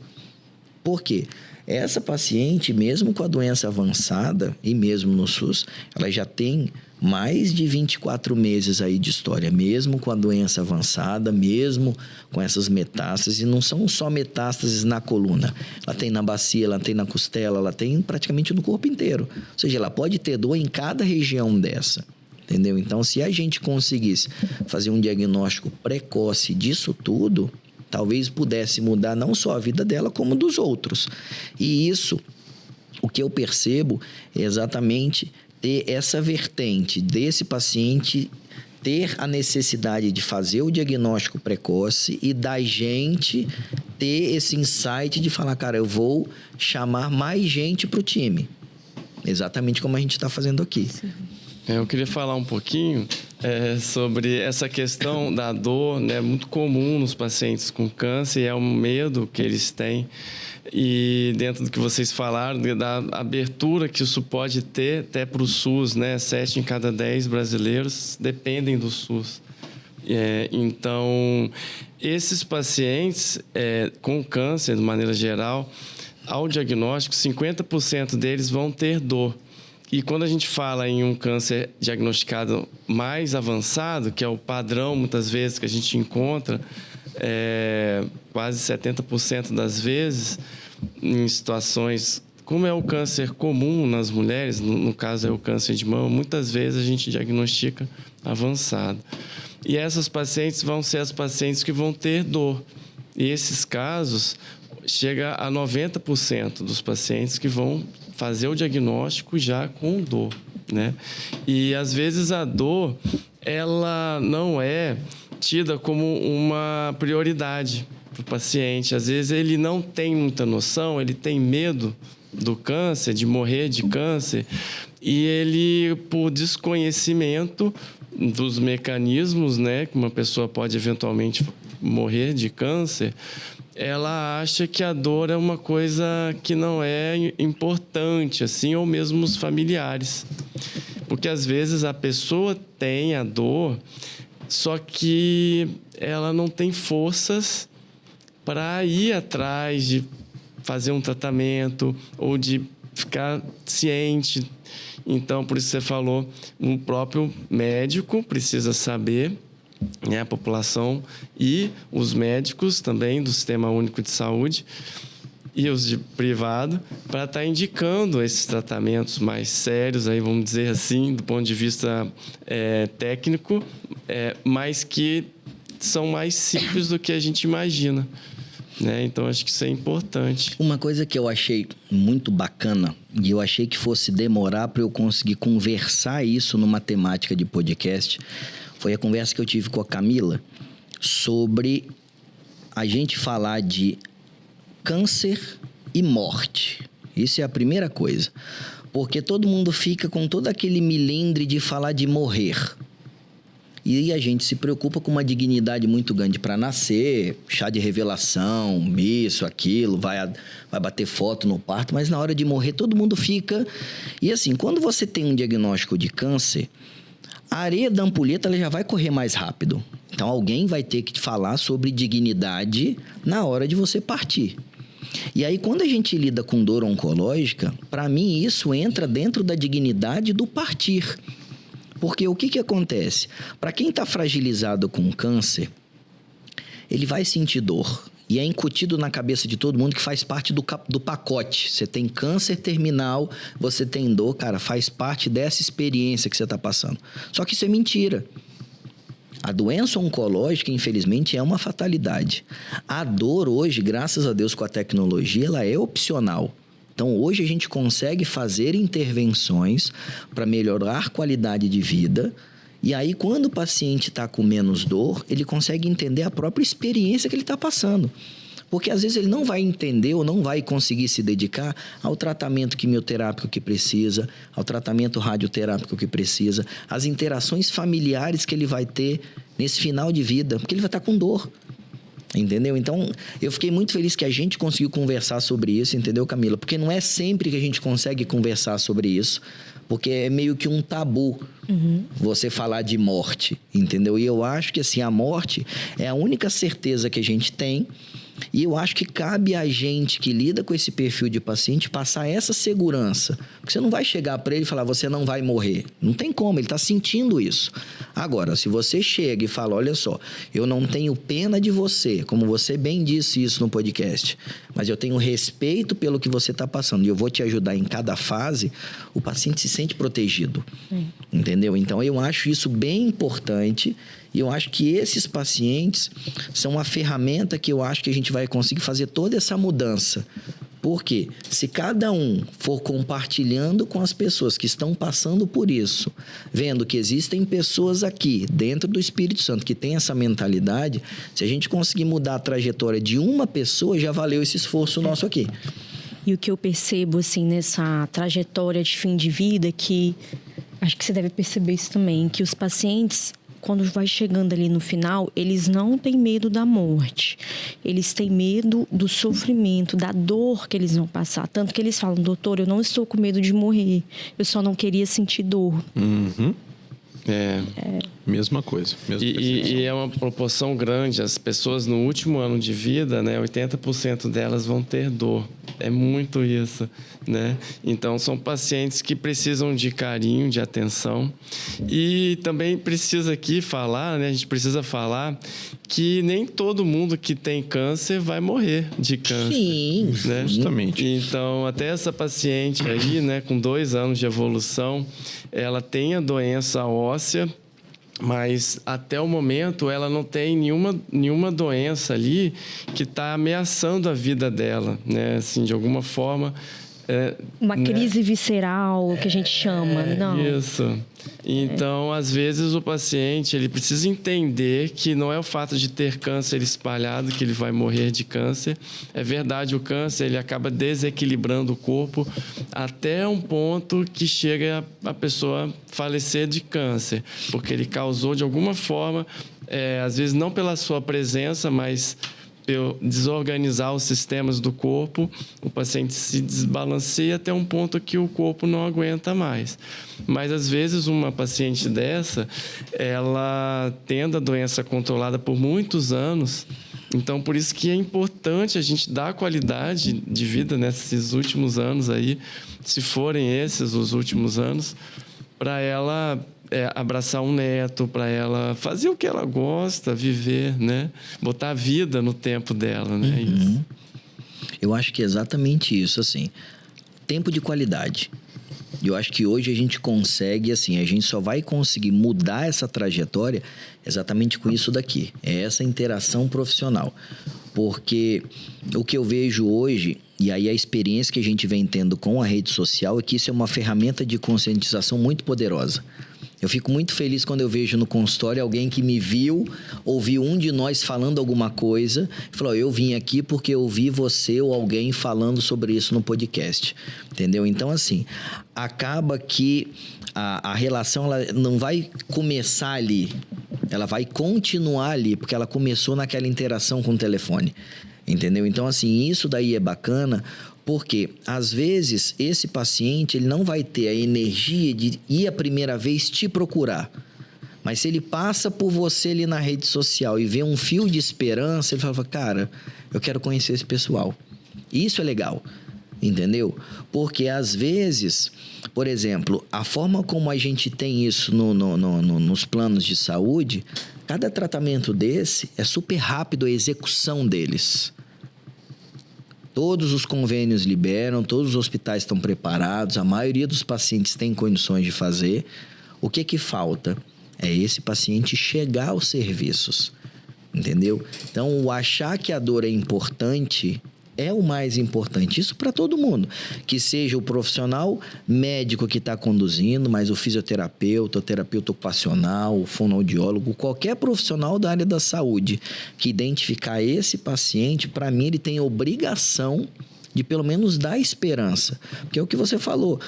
S1: Por quê? Essa paciente, mesmo com a doença avançada, e mesmo no SUS, ela já tem mais de 24 meses aí de história, mesmo com a doença avançada, mesmo com essas metástases, e não são só metástases na coluna. Ela tem na bacia, ela tem na costela, ela tem praticamente no corpo inteiro. Ou seja, ela pode ter dor em cada região dessa. Entendeu? Então, se a gente conseguisse fazer um diagnóstico precoce disso tudo, talvez pudesse mudar não só a vida dela, como dos outros. E isso, o que eu percebo é exatamente ter essa vertente desse paciente ter a necessidade de fazer o diagnóstico precoce e da gente ter esse insight de falar, cara, eu vou chamar mais gente para o time. Exatamente como a gente está fazendo aqui.
S4: Sim.
S2: Eu queria falar um pouquinho sobre essa questão da dor, né? Muito comum nos pacientes com câncer, é um medo que eles têm. E dentro do que vocês falaram, da abertura que isso pode ter até para o SUS, né? 7 em cada 10 brasileiros dependem do SUS. Então, esses pacientes com câncer, de maneira geral, ao diagnóstico, 50% deles vão ter dor. E quando a gente fala em um câncer diagnosticado mais avançado, que é o padrão, muitas vezes, que a gente encontra, quase 70% das vezes, em situações como é o câncer comum nas mulheres, no caso é o câncer de mama, muitas vezes a gente diagnostica avançado. E essas pacientes vão ser as pacientes que vão ter dor. E esses casos, chega a 90% dos pacientes que vão fazer o diagnóstico já com dor, né? E, às vezes, a dor, ela não é tida como uma prioridade para o paciente. Às vezes, ele não tem muita noção, ele tem medo do câncer, de morrer de câncer, e ele, por desconhecimento dos mecanismos, né, que uma pessoa pode eventualmente morrer de câncer, ela acha que a dor é uma coisa que não é importante, assim, ou mesmo os familiares. Porque, às vezes, a pessoa tem a dor, só que ela não tem forças para ir atrás de fazer um tratamento ou de ficar ciente. Então, por isso você falou, o próprio médico precisa saber, né, a população e os médicos também do Sistema Único de Saúde e os de privado, para estar indicando esses tratamentos mais sérios, aí vamos dizer assim, do ponto de vista técnico, mas que são mais simples do que a gente imagina. né? Então, acho que isso é importante.
S1: Uma coisa que eu achei muito bacana, e eu achei que fosse demorar para eu conseguir conversar isso numa temática de podcast, foi a conversa que eu tive com a Camila sobre a gente falar de câncer e morte. Isso é a primeira coisa. Porque todo mundo fica com todo aquele milindre de falar de morrer. E a gente se preocupa com uma dignidade muito grande para nascer, chá de revelação, isso, aquilo, vai bater foto no parto, mas na hora de morrer todo mundo fica... E assim, quando você tem um diagnóstico de câncer, a areia da ampulheta ela já vai correr mais rápido. Então alguém vai ter que te falar sobre dignidade na hora de você partir. E aí, quando a gente lida com dor oncológica, para mim isso entra dentro da dignidade do partir. Porque o que acontece? Para quem está fragilizado com câncer, ele vai sentir dor. E é incutido na cabeça de todo mundo que faz parte do pacote. Você tem câncer terminal, você tem dor, cara, faz parte dessa experiência que você está passando. Só que isso é mentira. A doença oncológica, infelizmente, é uma fatalidade. A dor hoje, graças a Deus com a tecnologia, ela é opcional. Então, hoje a gente consegue fazer intervenções para melhorar a qualidade de vida. E aí, quando o paciente está com menos dor, ele consegue entender a própria experiência que ele está passando. Porque às vezes ele não vai entender ou não vai conseguir se dedicar ao tratamento quimioterápico que precisa, ao tratamento radioterápico que precisa, às interações familiares que ele vai ter nesse final de vida, porque ele vai estar com dor. Entendeu? Então, eu fiquei muito feliz que a gente conseguiu conversar sobre isso, entendeu, Camila? Porque não é sempre que a gente consegue conversar sobre isso, porque é meio que um tabu você falar de morte, entendeu? E eu acho que, assim, a morte é a única certeza que a gente tem. E eu acho que cabe a gente que lida com esse perfil de paciente passar essa segurança. Porque você não vai chegar para ele e falar, você não vai morrer. Não tem como, ele está sentindo isso. Agora, se você chega e fala, olha só, eu não tenho pena de você, como você bem disse isso no podcast, mas eu tenho respeito pelo que você está passando e eu vou te ajudar em cada fase, o paciente se sente protegido. Entendeu? Então, eu acho isso bem importante. E eu acho que esses pacientes são uma ferramenta que eu acho que a gente vai conseguir fazer toda essa mudança. Porque se cada um for compartilhando com as pessoas que estão passando por isso, vendo que existem pessoas aqui, dentro do Espírito Santo, que tem essa mentalidade, se a gente conseguir mudar a trajetória de uma pessoa, já valeu esse esforço nosso aqui.
S4: E o que eu percebo, assim, nessa trajetória de fim de vida, que acho que você deve perceber isso também, que os pacientes, quando vai chegando ali no final, eles não têm medo da morte. Eles têm medo do sofrimento, da dor que eles vão passar. Tanto que eles falam, doutor, eu não estou com medo de morrer. Eu só não queria sentir dor.
S3: Mesma coisa.
S2: E é uma proporção grande. As pessoas no último ano de vida, né, 80% delas vão ter dor. É muito isso, né? Então, são pacientes que precisam de carinho, de atenção. E também precisa aqui falar, né? A gente precisa falar que nem todo mundo que tem câncer vai morrer de câncer.
S1: Sim,
S2: né?
S3: Justamente.
S2: Então, até essa paciente aí, né, com 2 anos de evolução, ela tem a doença óssea, mas até o momento ela não tem nenhuma doença ali que está ameaçando a vida dela, né? Assim, de alguma forma...
S4: Uma crise visceral, que a gente chama, não.
S2: Isso. Então, às vezes, o paciente ele precisa entender que não é o fato de ter câncer espalhado que ele vai morrer de câncer. É verdade, o câncer ele acaba desequilibrando o corpo até um ponto que chega a pessoa falecer de câncer, porque ele causou, de alguma forma, às vezes não pela sua presença, mas... desorganizar os sistemas do corpo, o paciente se desbalanceia até um ponto que o corpo não aguenta mais. Mas, às vezes, uma paciente dessa, ela tendo a doença controlada por muitos anos, então, por isso que é importante a gente dar qualidade de vida nesses últimos anos aí, se forem esses os últimos anos, para ela... abraçar um neto, para ela fazer o que ela gosta, viver, né? Botar a vida no tempo dela, né? Isso.
S1: Eu acho que é exatamente isso, assim. Tempo de qualidade. Eu acho que hoje a gente consegue, assim, a gente só vai conseguir mudar essa trajetória exatamente com isso daqui. É essa interação profissional. Porque o que eu vejo hoje, e aí a experiência que a gente vem tendo com a rede social, é que isso é uma ferramenta de conscientização muito poderosa. Eu fico muito feliz quando eu vejo no consultório alguém que me viu, ouviu um de nós falando alguma coisa, e falou, eu vim aqui porque eu ouvi você ou alguém falando sobre isso no podcast, entendeu? Então, assim, acaba que a relação ela não vai começar ali, ela vai continuar ali, porque ela começou naquela interação com o telefone, entendeu? Então, assim, isso daí é bacana, porque, às vezes, esse paciente ele não vai ter a energia de ir a primeira vez te procurar. Mas se ele passa por você ali na rede social e vê um fio de esperança, ele fala, cara, eu quero conhecer esse pessoal. Isso é legal, entendeu? Porque, às vezes, por exemplo, a forma como a gente tem isso nos planos de saúde, cada tratamento desse é super rápido a execução deles. Todos os convênios liberam, todos os hospitais estão preparados, a maioria dos pacientes tem condições de fazer. O que falta? É esse paciente chegar aos serviços, entendeu? Então, o achar que a dor é importante é o mais importante. Isso para todo mundo. Que seja o profissional médico que está conduzindo, mas o fisioterapeuta, o terapeuta ocupacional, o fonoaudiólogo, qualquer profissional da área da saúde que identificar esse paciente, para mim, ele tem obrigação de pelo menos dar esperança. Porque é o que você falou.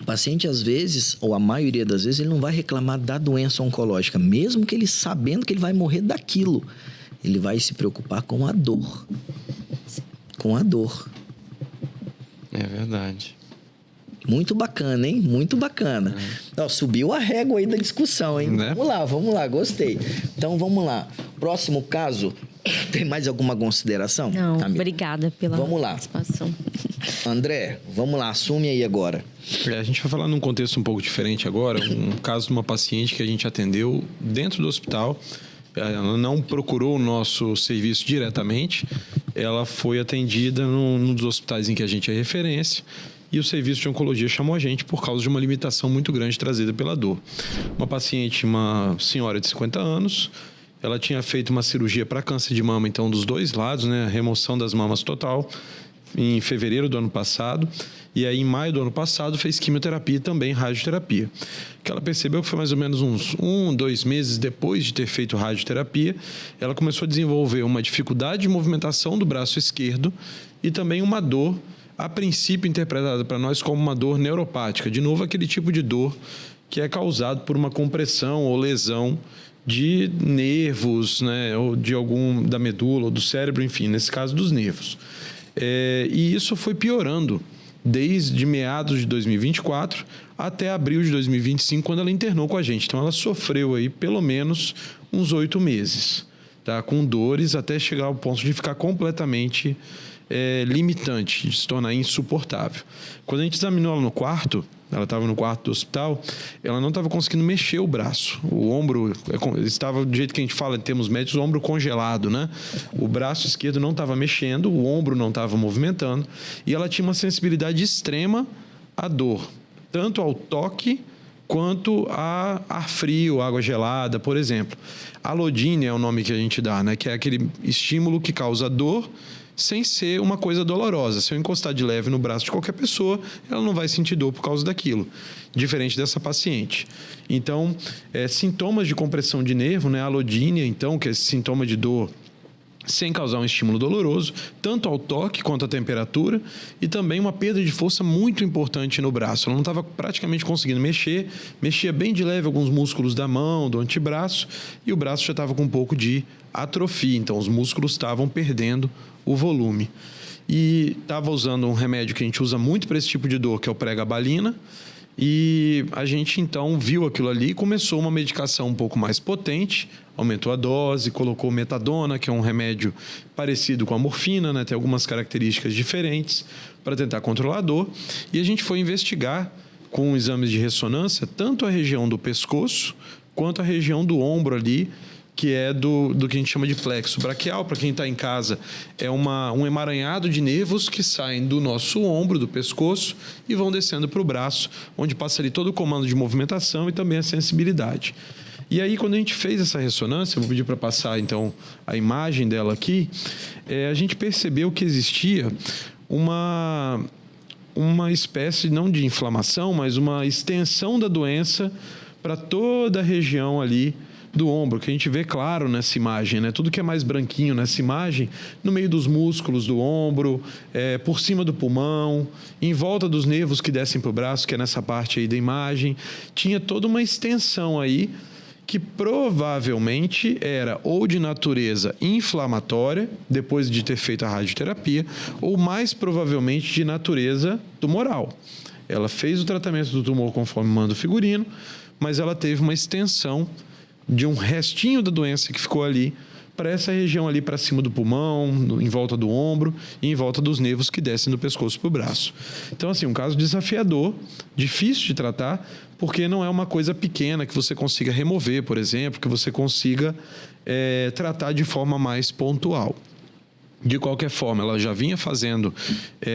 S1: O paciente, às vezes, ou a maioria das vezes, ele não vai reclamar da doença oncológica, mesmo que ele sabendo que ele vai morrer daquilo. Ele vai se preocupar com a dor. Com a dor.
S2: É verdade.
S1: Muito bacana, hein? Muito bacana. Ó, subiu a régua aí da discussão, hein?
S3: Né?
S1: Vamos lá, gostei. Então, vamos lá. Próximo caso, tem mais alguma consideração?
S4: Não, obrigada pela participação.
S1: André, vamos lá, assume aí agora.
S3: A gente vai falar num contexto um pouco diferente agora, um caso de uma paciente que a gente atendeu dentro do hospital. Ela não procurou o nosso serviço diretamente, ela foi atendida num dos hospitais em que a gente é referência e o serviço de oncologia chamou a gente por causa de uma limitação muito grande trazida pela dor. Uma paciente, uma senhora de 50 anos, ela tinha feito uma cirurgia para câncer de mama, então dos dois lados, né, remoção das mamas total, em fevereiro do ano passado. E aí, em maio do ano passado, fez quimioterapia e também radioterapia. Que ela percebeu que foi mais ou menos uns 2 meses depois de ter feito radioterapia, ela começou a desenvolver uma dificuldade de movimentação do braço esquerdo e também uma dor, a princípio interpretada para nós como uma dor neuropática. De novo, aquele tipo de dor que é causado por uma compressão ou lesão de nervos, né, ou de da medula ou do cérebro, enfim, nesse caso dos nervos. E isso foi piorando desde meados de 2024 até abril de 2025, quando ela internou com a gente. Então, ela sofreu aí pelo menos uns 8 meses, tá? Com dores até chegar ao ponto de ficar completamente limitante, de se tornar insuportável. Quando a gente examinou ela no quarto, ela estava no quarto do hospital, ela não estava conseguindo mexer o braço. O ombro estava, do jeito que a gente fala em termos médicos, o ombro congelado, né? O braço esquerdo não estava mexendo, o ombro não estava movimentando e ela tinha uma sensibilidade extrema à dor, tanto ao toque quanto a ar frio, água gelada, por exemplo. Alodínia é o nome que a gente dá, né? Que é aquele estímulo que causa dor sem ser uma coisa dolorosa. Se eu encostar de leve no braço de qualquer pessoa, ela não vai sentir dor por causa daquilo, diferente dessa paciente. Então, sintomas de compressão de nervo, né? Alodínia, então, que é esse sintoma de dor sem causar um estímulo doloroso, tanto ao toque quanto à temperatura, e também uma perda de força muito importante no braço. Ela não estava praticamente conseguindo mexer, mexia bem de leve alguns músculos da mão, do antebraço, e o braço já estava com um pouco de atrofia, então os músculos estavam perdendo o volume. E estava usando um remédio que a gente usa muito para esse tipo de dor, que é o pregabalina, e a gente então viu aquilo ali e começou uma medicação um pouco mais potente, aumentou a dose, colocou metadona, que é um remédio parecido com a morfina, né? Tem algumas características diferentes para tentar controlar a dor. E a gente foi investigar com exames de ressonância tanto a região do pescoço quanto a região do ombro ali, que é do que a gente chama de plexo braquial. Para quem está em casa, é um emaranhado de nervos que saem do nosso ombro, do pescoço, e vão descendo para o braço, onde passa ali todo o comando de movimentação e também a sensibilidade. E aí, quando a gente fez essa ressonância, vou pedir para passar, então, a imagem dela aqui, a gente percebeu que existia uma espécie, não de inflamação, mas uma extensão da doença para toda a região ali do ombro, que a gente vê claro nessa imagem, né? Tudo que é mais branquinho nessa imagem, no meio dos músculos do ombro, por cima do pulmão, em volta dos nervos que descem para o braço, que é nessa parte aí da imagem, tinha toda uma extensão aí que provavelmente era ou de natureza inflamatória, depois de ter feito a radioterapia, ou mais provavelmente de natureza tumoral. Ela fez o tratamento do tumor conforme manda o figurino, mas ela teve uma extensão de um restinho da doença que ficou ali para essa região ali para cima do pulmão, em volta do ombro e em volta dos nervos que descem do pescoço para o braço. Então, assim, um caso desafiador, difícil de tratar, porque não é uma coisa pequena que você consiga remover, por exemplo, que você consiga tratar de forma mais pontual. De qualquer forma, ela já vinha fazendo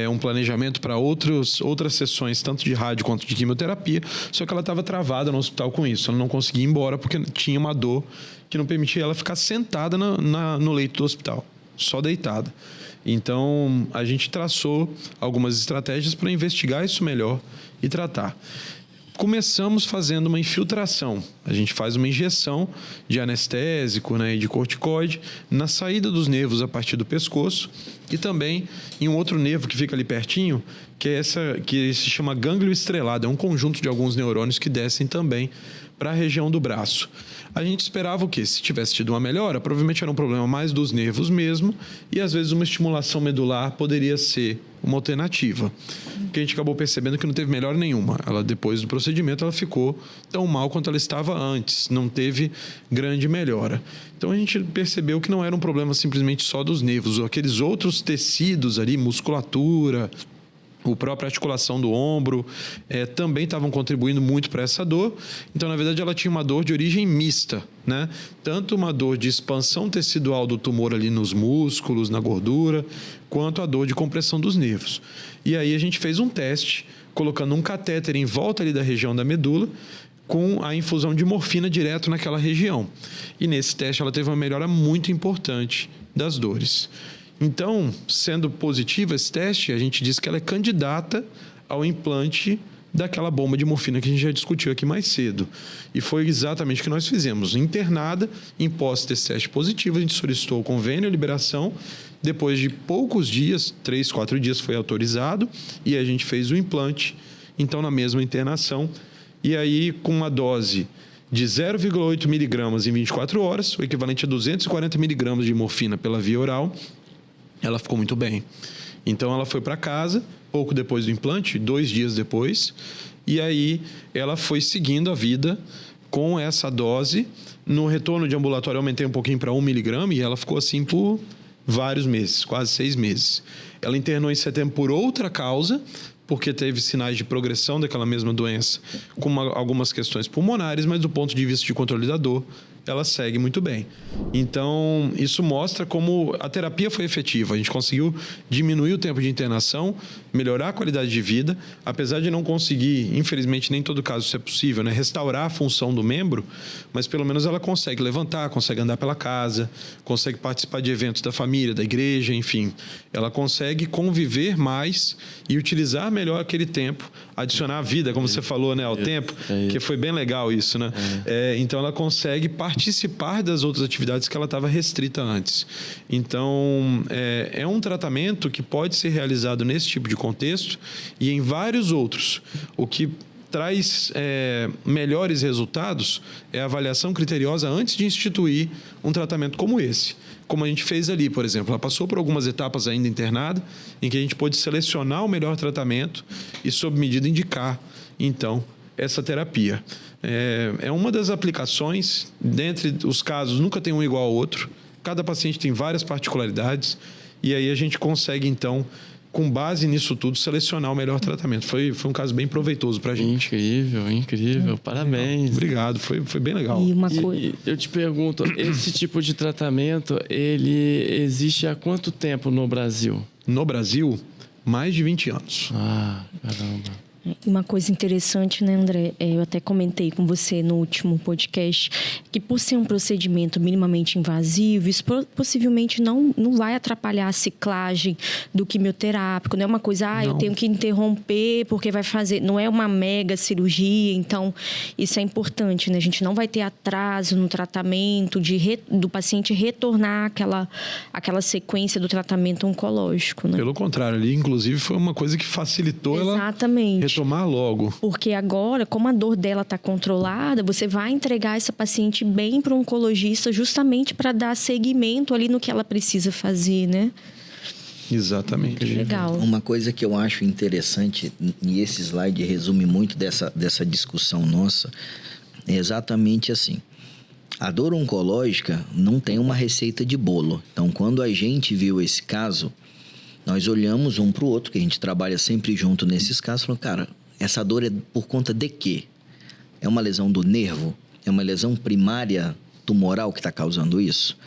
S3: um planejamento para outras sessões, tanto de rádio quanto de quimioterapia, só que ela estava travada no hospital com isso. Ela não conseguia ir embora porque tinha uma dor que não permitia ela ficar sentada no leito do hospital, só deitada. Então, a gente traçou algumas estratégias para investigar isso melhor e tratar. Começamos fazendo uma infiltração. A gente faz uma injeção de anestésico, né, e de corticoide na saída dos nervos a partir do pescoço e também em um outro nervo que fica ali pertinho, que se chama gânglio estrelado. É um conjunto de alguns neurônios que descem também para a região do braço. A gente esperava o quê? Se tivesse tido uma melhora, provavelmente era um problema mais dos nervos mesmo e às vezes uma estimulação medular poderia ser uma alternativa. Que a gente acabou percebendo que não teve melhora nenhuma. Ela, depois do procedimento, ela ficou tão mal quanto ela estava antes. Não teve grande melhora. Então, a gente percebeu que não era um problema simplesmente só dos nervos. Aqueles outros tecidos ali, musculatura, a própria articulação do ombro, também estavam contribuindo muito para essa dor. Então, na verdade, ela tinha uma dor de origem mista, né? Tanto uma dor de expansão tecidual do tumor ali nos músculos, na gordura, quanto a dor de compressão dos nervos. E aí a gente fez um teste, colocando um catéter em volta ali da região da medula, com a infusão de morfina direto naquela região. E nesse teste ela teve uma melhora muito importante das dores. Então, sendo positivo esse teste, a gente diz que ela é candidata ao implante daquela bomba de morfina que a gente já discutiu aqui mais cedo. E foi exatamente o que nós fizemos. Internada, imposto desse teste positivo, a gente solicitou o convênio, a liberação. Depois de poucos dias, 3, 4 dias, foi autorizado e a gente fez o implante, então na mesma internação. E aí, com uma dose de 0,8 miligramas em 24 horas, o equivalente a 240 miligramas de morfina pela via oral, ela ficou muito bem. Então, ela foi para casa, pouco depois do implante, 2 dias depois, e aí ela foi seguindo a vida com essa dose. No retorno de ambulatório, eu aumentei um pouquinho para 1 miligrama e ela ficou assim por vários meses, quase 6 meses. Ela internou em setembro por outra causa, porque teve sinais de progressão daquela mesma doença, com algumas questões pulmonares, mas do ponto de vista de controle da dor, ela segue muito bem. Então, isso mostra como a terapia foi efetiva. A gente conseguiu diminuir o tempo de internação, melhorar a qualidade de vida, apesar de não conseguir, infelizmente, nem em todo caso isso é possível, né? Restaurar a função do membro, mas pelo menos ela consegue levantar, consegue andar pela casa, consegue participar de eventos da família, da igreja, enfim. Ela consegue conviver mais e utilizar melhor aquele tempo, adicionar a vida, como você falou, né, ao tempo, que foi bem legal isso, né? Então, ela consegue participar das outras atividades que ela estava restrita antes. Então, é um tratamento que pode ser realizado nesse tipo de contexto e em vários outros. O que traz melhores resultados é a avaliação criteriosa antes de instituir um tratamento como esse. Como a gente fez ali, por exemplo. Ela passou por algumas etapas ainda internada, em que a gente pôde selecionar o melhor tratamento e, sob medida, indicar, então, essa terapia. É uma das aplicações, dentre os casos, nunca tem um igual ao outro. Cada paciente tem várias particularidades e aí a gente consegue, então, com base nisso tudo, selecionar o melhor tratamento. Foi um caso bem proveitoso para a gente.
S2: Incrível. Parabéns.
S3: Obrigado, foi bem legal.
S2: E eu te pergunto, esse tipo de tratamento, ele existe há quanto tempo no Brasil?
S3: No Brasil, mais de 20 anos.
S2: Ah, caramba.
S4: Uma coisa interessante, né, André? Eu até comentei com você no último podcast que, por ser um procedimento minimamente invasivo, isso possivelmente não vai atrapalhar a ciclagem do quimioterápico. Não é uma coisa, eu tenho que interromper porque vai fazer... Não é uma mega cirurgia, então isso é importante, né? A gente não vai ter atraso no tratamento do paciente retornar àquela sequência do tratamento oncológico, né?
S3: Pelo contrário, ali, inclusive, foi uma coisa que facilitou
S4: Exatamente.
S3: Retomar logo.
S4: Porque agora, como a dor dela está controlada, você vai entregar essa paciente bem para o oncologista justamente para dar seguimento ali no que ela precisa fazer, né?
S3: Exatamente.
S4: Legal.
S1: Uma coisa que eu acho interessante, e esse slide resume muito dessa discussão nossa, é exatamente assim. A dor oncológica não tem uma receita de bolo. Então, quando a gente viu esse caso, nós olhamos um para o outro, que a gente trabalha sempre junto nesses casos, falando, cara, essa dor é por conta de quê? É uma lesão do nervo? É uma lesão primária tumoral que está causando isso?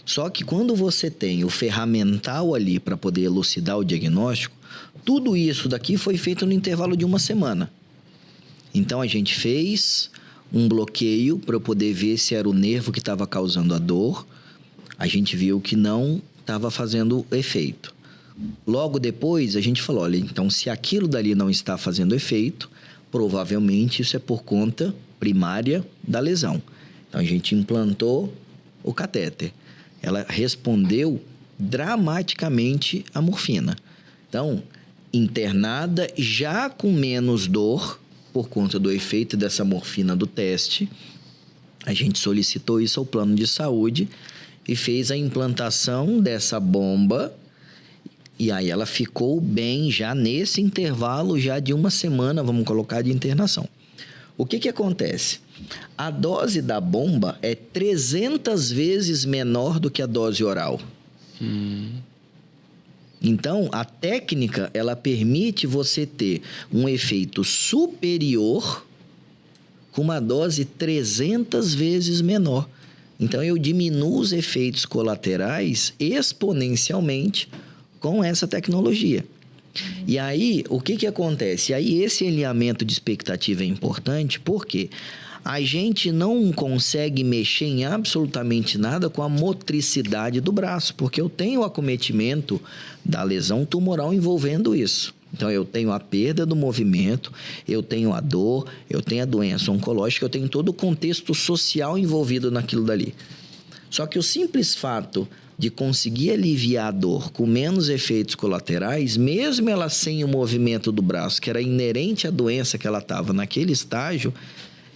S1: Só que quando você tem o ferramental ali para poder elucidar o diagnóstico, tudo isso daqui foi feito no intervalo de 1 semana. Então, a gente fez um bloqueio para poder ver se era o nervo que estava causando a dor. A gente viu que não estava fazendo efeito. Logo depois, a gente falou, olha, então se aquilo dali não está fazendo efeito, provavelmente isso é por conta primária da lesão. Então, a gente implantou o catéter. Ela respondeu dramaticamente à morfina. Então, internada já com menos dor, por conta do efeito dessa morfina do teste, a gente solicitou isso ao plano de saúde e fez a implantação dessa bomba. E aí ela ficou bem já nesse intervalo já de 1 semana, vamos colocar, de internação. O que acontece? A dose da bomba é 300 vezes menor do que a dose oral. Então, a técnica, ela permite você ter um efeito superior com uma dose 300 vezes menor. Então, eu diminuo os efeitos colaterais exponencialmente com essa tecnologia. E aí, o que acontece? Aí, esse alinhamento de expectativa é importante porque a gente não consegue mexer em absolutamente nada com a motricidade do braço, porque eu tenho o acometimento da lesão tumoral envolvendo isso. Então, eu tenho a perda do movimento, eu tenho a dor, eu tenho a doença oncológica, eu tenho todo o contexto social envolvido naquilo dali. Só que o simples fato de conseguir aliviar a dor com menos efeitos colaterais, mesmo ela sem o movimento do braço, que era inerente à doença que ela estava naquele estágio,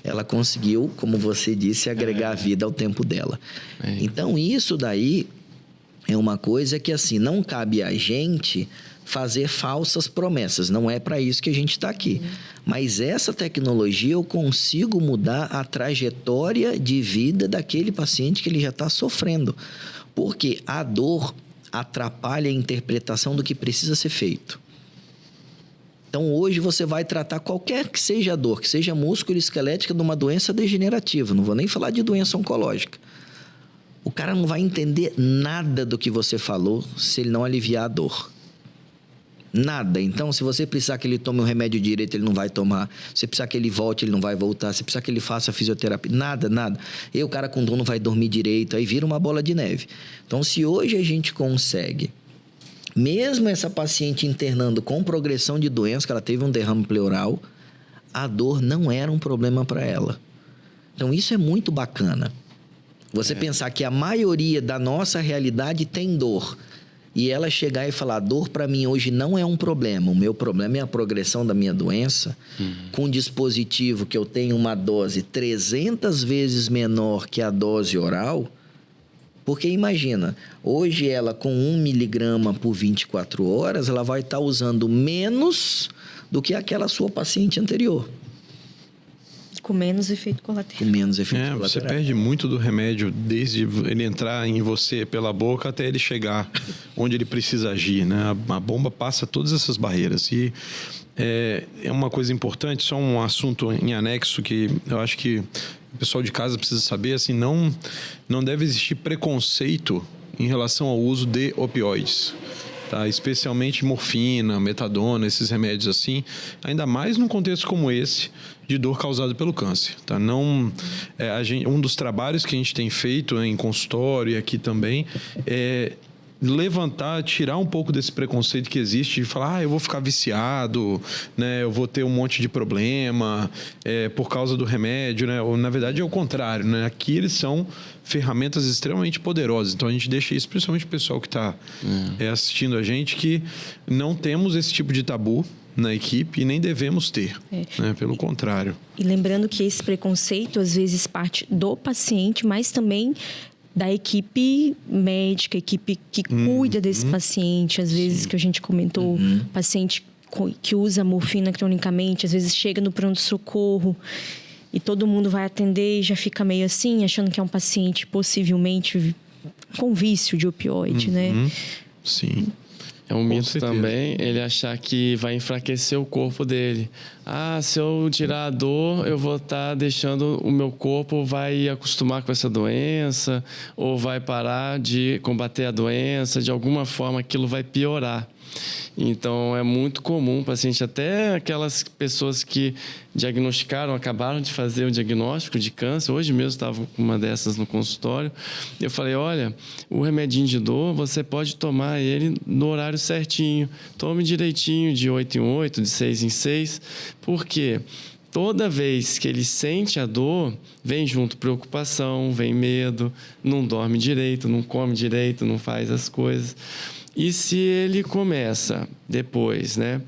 S1: ela conseguiu, como você disse, agregar vida ao tempo dela. Então, isso daí é uma coisa que, assim, não cabe a gente fazer falsas promessas. Não é para isso que a gente está aqui. Mas essa tecnologia, eu consigo mudar a trajetória de vida daquele paciente que ele já está sofrendo. Porque a dor atrapalha a interpretação do que precisa ser feito. Então, hoje você vai tratar qualquer que seja a dor, que seja músculo-esquelética de uma doença degenerativa. Não vou nem falar de doença oncológica. O cara não vai entender nada do que você falou se ele não aliviar a dor. Nada. Então, se você precisar que ele tome o remédio direito, ele não vai tomar. Se precisar que ele volte, ele não vai voltar. Se precisar que ele faça fisioterapia, nada. E o cara com dor não vai dormir direito, aí vira uma bola de neve. Então, se hoje a gente consegue, mesmo essa paciente internando com progressão de doença, que ela teve um derrame pleural, a dor não era um problema para ela. Então, isso é muito bacana. Você pensar que a maioria da nossa realidade tem dor. E ela chegar e falar, a dor para mim hoje não é um problema. O meu problema é a progressão da minha doença. Com um dispositivo que eu tenho uma dose 300 vezes menor que a dose oral. Porque imagina, hoje ela com 1 miligrama por 24 horas, ela vai estar usando menos do que aquela sua paciente anterior.
S4: Com menos efeito colateral.
S1: Com menos efeito colateral.
S3: Você perde muito do remédio desde ele entrar em você pela boca até ele chegar onde ele precisa agir, né? A bomba passa todas essas barreiras. E é uma coisa importante, só um assunto em anexo que eu acho que o pessoal de casa precisa saber, assim, não deve existir preconceito em relação ao uso de opioides. tá? Especialmente morfina, metadona, esses remédios assim, ainda mais num contexto como esse, de dor causada pelo câncer, tá? Não, um dos trabalhos que a gente tem feito em consultório e aqui também é levantar, tirar um pouco desse preconceito que existe de falar, eu vou ficar viciado, né? Eu vou ter um monte de problema por causa do remédio, né? Ou, na verdade, é o contrário, né? Aqui eles são ferramentas extremamente poderosas. Então, a gente deixa isso, principalmente o pessoal que está assistindo a gente, que não temos esse tipo de tabu na equipe e nem devemos ter, né? Pelo contrário.
S4: E lembrando que esse preconceito, às vezes, parte do paciente, mas também da equipe médica, equipe que cuida desse paciente. Às vezes, que a gente comentou, paciente que usa morfina cronicamente, às vezes chega no pronto-socorro e todo mundo vai atender e já fica meio assim, achando que é um paciente possivelmente com vício de opioide, né?
S3: Sim.
S2: É um mito também ele achar que vai enfraquecer o corpo dele. Se eu tirar a dor, eu vou estar deixando o meu corpo vai acostumar com essa doença ou vai parar de combater a doença. De alguma forma, aquilo vai piorar. Então, é muito comum o paciente, até aquelas pessoas que diagnosticaram, acabaram de fazer o diagnóstico de câncer. Hoje mesmo estava com uma dessas no consultório. Eu falei, olha, o remedinho de dor, você pode tomar ele no horário certinho. Tome direitinho, de 8 em 8, de 6 em 6. Por quê? Toda vez que ele sente a dor, vem junto preocupação, vem medo, não dorme direito, não come direito, não faz as coisas. E se ele começa, depois, né,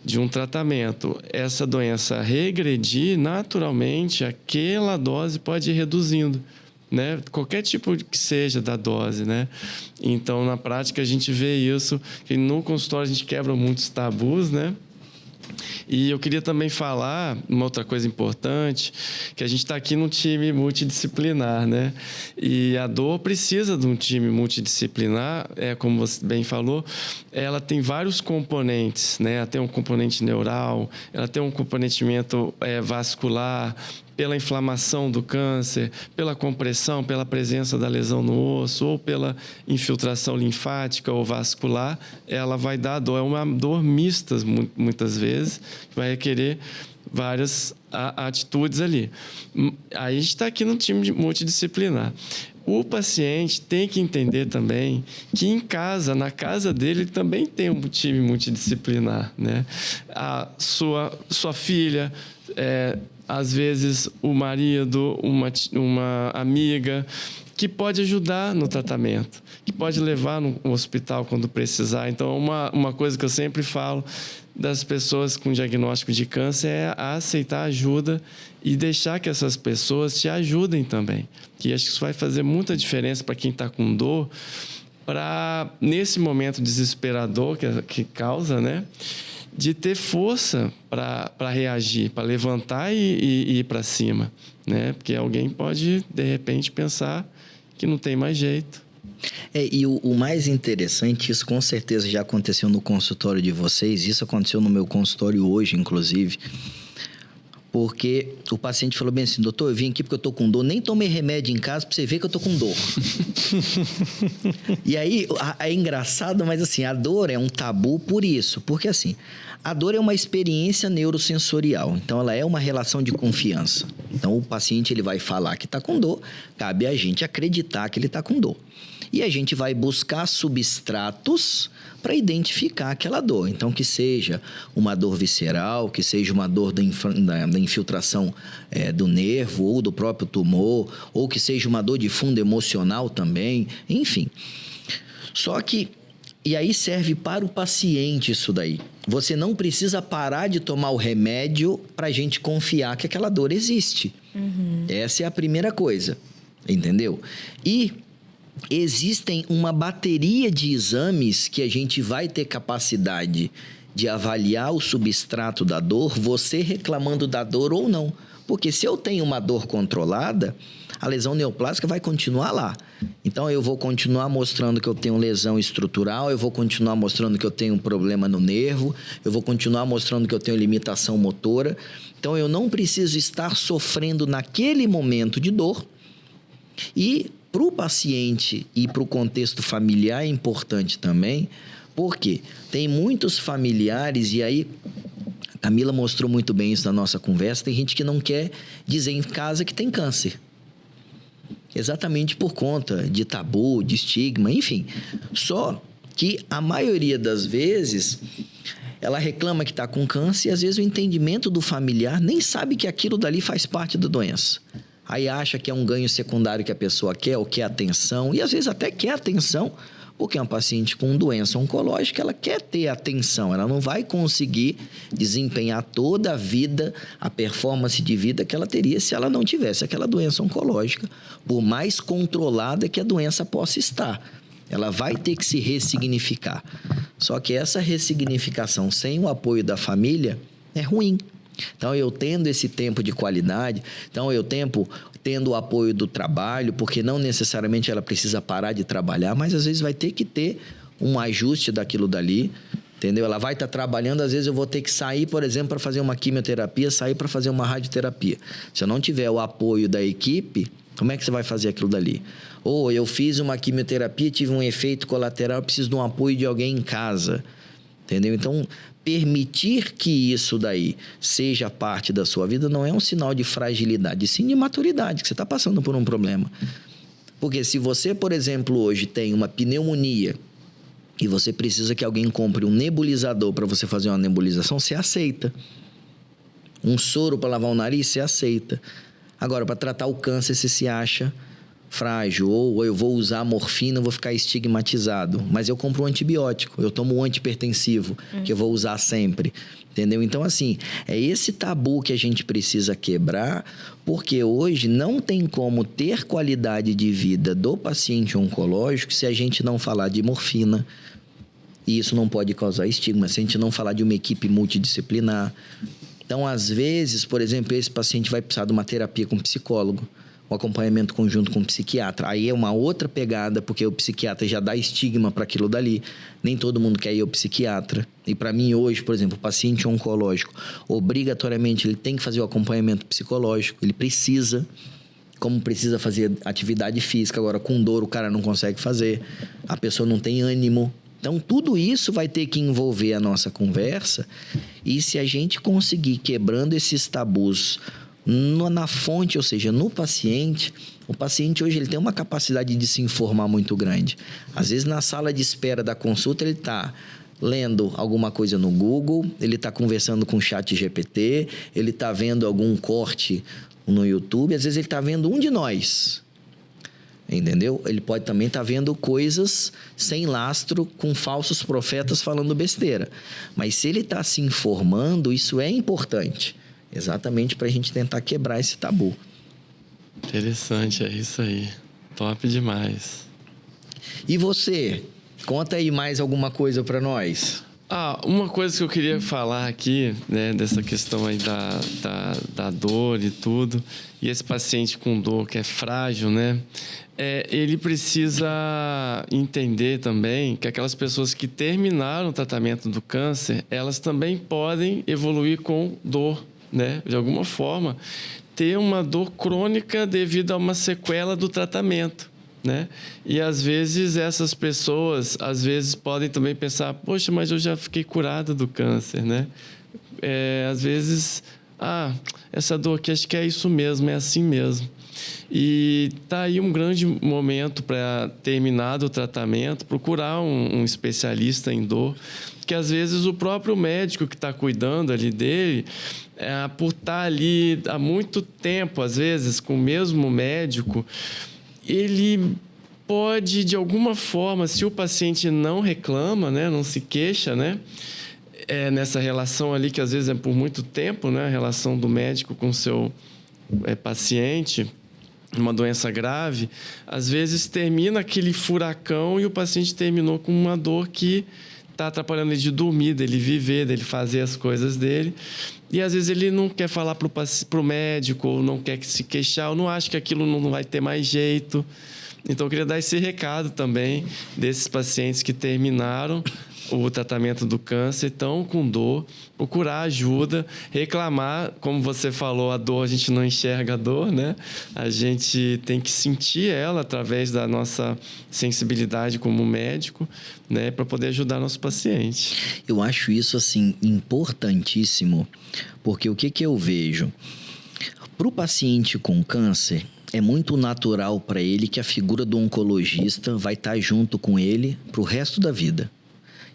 S2: de um tratamento, essa doença regredir, naturalmente, aquela dose pode ir reduzindo, né? Qualquer tipo que seja da dose, né? Então, na prática, a gente vê isso, que no consultório a gente quebra muitos tabus, né? E eu queria também falar uma outra coisa importante, que a gente está aqui num time multidisciplinar, né? E a dor precisa de um time multidisciplinar, como você bem falou, ela tem vários componentes, né? Ela tem um componente neural, ela tem um comprometimento vascular, pela inflamação do câncer, pela compressão, pela presença da lesão no osso ou pela infiltração linfática ou vascular, ela vai dar dor. É uma dor mista, muitas vezes, que vai requerer várias atitudes ali. Aí a gente está aqui no time multidisciplinar. O paciente tem que entender também que em casa, na casa dele, ele também tem um time multidisciplinar, né? A sua filha, às vezes o marido, uma amiga, que pode ajudar no tratamento, que pode levar no hospital quando precisar. Então, uma coisa que eu sempre falo das pessoas com diagnóstico de câncer é aceitar ajuda e deixar que essas pessoas te ajudem também. Que acho que isso vai fazer muita diferença para quem está com dor, para nesse momento desesperador que causa, né? De ter força para reagir, para levantar e ir para cima, né? Porque alguém pode, de repente, pensar que não tem mais jeito.
S1: E o mais interessante, isso com certeza já aconteceu no consultório de vocês, isso aconteceu no meu consultório hoje, inclusive, porque o paciente falou bem assim, doutor, eu vim aqui porque eu tô com dor, nem tomei remédio em casa pra você ver que eu tô com dor. E aí, é engraçado, mas assim, a dor é um tabu por isso, porque assim, a dor é uma experiência neurosensorial, então ela é uma relação de confiança. Então o paciente ele vai falar que tá com dor, cabe a gente acreditar que ele tá com dor. E a gente vai buscar substratos para identificar aquela dor. Então, que seja uma dor visceral, que seja uma dor da infiltração do nervo ou do próprio tumor, ou que seja uma dor de fundo emocional também, enfim. Só que, e aí serve para o paciente isso daí. Você não precisa parar de tomar o remédio para a gente confiar que aquela dor existe. Essa é a primeira coisa, entendeu? E existem uma bateria de exames que a gente vai ter capacidade de avaliar o substrato da dor, você reclamando da dor ou não. Porque se eu tenho uma dor controlada, a lesão neoplásica vai continuar lá. Então, eu vou continuar mostrando que eu tenho lesão estrutural, eu vou continuar mostrando que eu tenho um problema no nervo, eu vou continuar mostrando que eu tenho limitação motora. Então, eu não preciso estar sofrendo naquele momento de dor. E para o paciente e para o contexto familiar é importante também, Por quê? Tem muitos familiares, e aí a Camila mostrou muito bem isso na nossa conversa, tem gente que não quer dizer em casa que tem câncer. Exatamente por conta de tabu, de estigma, enfim. Só que a maioria das vezes ela reclama que está com câncer e às vezes o entendimento do familiar nem sabe que aquilo dali faz parte da doença. Aí acha que é um ganho secundário que a pessoa quer, ou quer atenção, e às vezes até quer atenção, porque é uma paciente com doença oncológica, ela quer ter atenção, ela não vai conseguir desempenhar toda a vida, a performance de vida que ela teria se ela não tivesse aquela doença oncológica, por mais controlada que a doença possa estar. Ela vai ter que se ressignificar. Só que essa ressignificação sem o apoio da família é ruim. Então, eu tendo esse tempo de qualidade, tendo o apoio do trabalho, porque não necessariamente ela precisa parar de trabalhar, mas às vezes vai ter que ter um ajuste daquilo dali, entendeu? Ela vai estar trabalhando, às vezes eu vou ter que sair, por exemplo, para fazer uma quimioterapia, sair para fazer uma radioterapia. Se eu não tiver o apoio da equipe, como é que você vai fazer aquilo dali? Ou eu fiz uma quimioterapia, tive um efeito colateral, eu preciso de um apoio de alguém em casa, entendeu? Então, permitir que isso daí seja parte da sua vida não é um sinal de fragilidade, sim de maturidade, que você está passando por um problema. Porque se você, por exemplo, hoje tem uma pneumonia e você precisa que alguém compre um nebulizador para você fazer uma nebulização, você aceita. Um soro para lavar o nariz, você aceita. Agora, para tratar o câncer, você se acha frágil, ou eu vou usar morfina, vou ficar estigmatizado, mas eu compro um antibiótico, eu tomo um antihipertensivo, que eu vou usar sempre, entendeu? Então, assim, é esse tabu que a gente precisa quebrar, porque hoje não tem como ter qualidade de vida do paciente oncológico se a gente não falar de morfina, e isso não pode causar estigma, se a gente não falar de uma equipe multidisciplinar. Então, às vezes, por exemplo, esse paciente vai precisar de uma terapia com psicólogo, um acompanhamento conjunto com o psiquiatra. Aí é uma outra pegada, porque o psiquiatra já dá estigma para aquilo dali. Nem todo mundo quer ir ao psiquiatra. E para mim hoje, por exemplo, o paciente oncológico, obrigatoriamente ele tem que fazer o acompanhamento psicológico. Ele precisa, como precisa fazer atividade física. Agora, com dor, o cara não consegue fazer. A pessoa não tem ânimo. Então, tudo isso vai ter que envolver a nossa conversa. E se a gente conseguir quebrando esses tabus na fonte, ou seja, no paciente, o paciente hoje ele tem uma capacidade de se informar muito grande. Às vezes, na sala de espera da consulta, ele está lendo alguma coisa no Google, ele está conversando com o chat GPT, ele está vendo algum corte no YouTube, às vezes ele está vendo um de nós, entendeu? Ele pode também estar vendo coisas sem lastro, com falsos profetas falando besteira. Mas se ele está se informando, isso é importante. Exatamente para a gente tentar quebrar esse tabu.
S2: Interessante, é isso aí. Top demais.
S1: E você? Conta aí mais alguma coisa para nós.
S2: Uma coisa que eu queria falar aqui, né, dessa questão aí da dor e tudo, e esse paciente com dor que é frágil, né, ele precisa entender também que aquelas pessoas que terminaram o tratamento do câncer, elas também podem evoluir com dor, né, de alguma forma, ter uma dor crônica devido a uma sequela do tratamento, né? E às vezes essas pessoas podem também pensar, poxa, mas eu já fiquei curada do câncer, né? Às vezes, essa dor aqui, acho que é isso mesmo, é assim mesmo. E tá aí um grande momento para terminar o tratamento, procurar um especialista em dor, que às vezes o próprio médico que está cuidando ali dele, por estar ali há muito tempo, às vezes, com o mesmo médico, ele pode, de alguma forma, se o paciente não reclama, né, não se queixa, né, nessa relação ali, que às vezes é por muito tempo, né, a relação do médico com o seu paciente, uma doença grave, às vezes termina aquele furacão e o paciente terminou com uma dor que está atrapalhando ele de dormir, dele viver, dele fazer as coisas dele. E às vezes ele não quer falar para o médico, ou não quer se queixar, ou não acha que aquilo não vai ter mais jeito. Então, eu queria dar esse recado também desses pacientes que terminaram, o tratamento do câncer, estão com dor, procurar ajuda, reclamar, como você falou, a dor, a gente não enxerga a dor, né? A gente tem que sentir ela através da nossa sensibilidade como médico, né? Para poder ajudar nosso paciente.
S1: Eu acho isso, assim, importantíssimo, porque o que eu vejo? Para o paciente com câncer, é muito natural para ele que a figura do oncologista vai estar junto com ele para o resto da vida.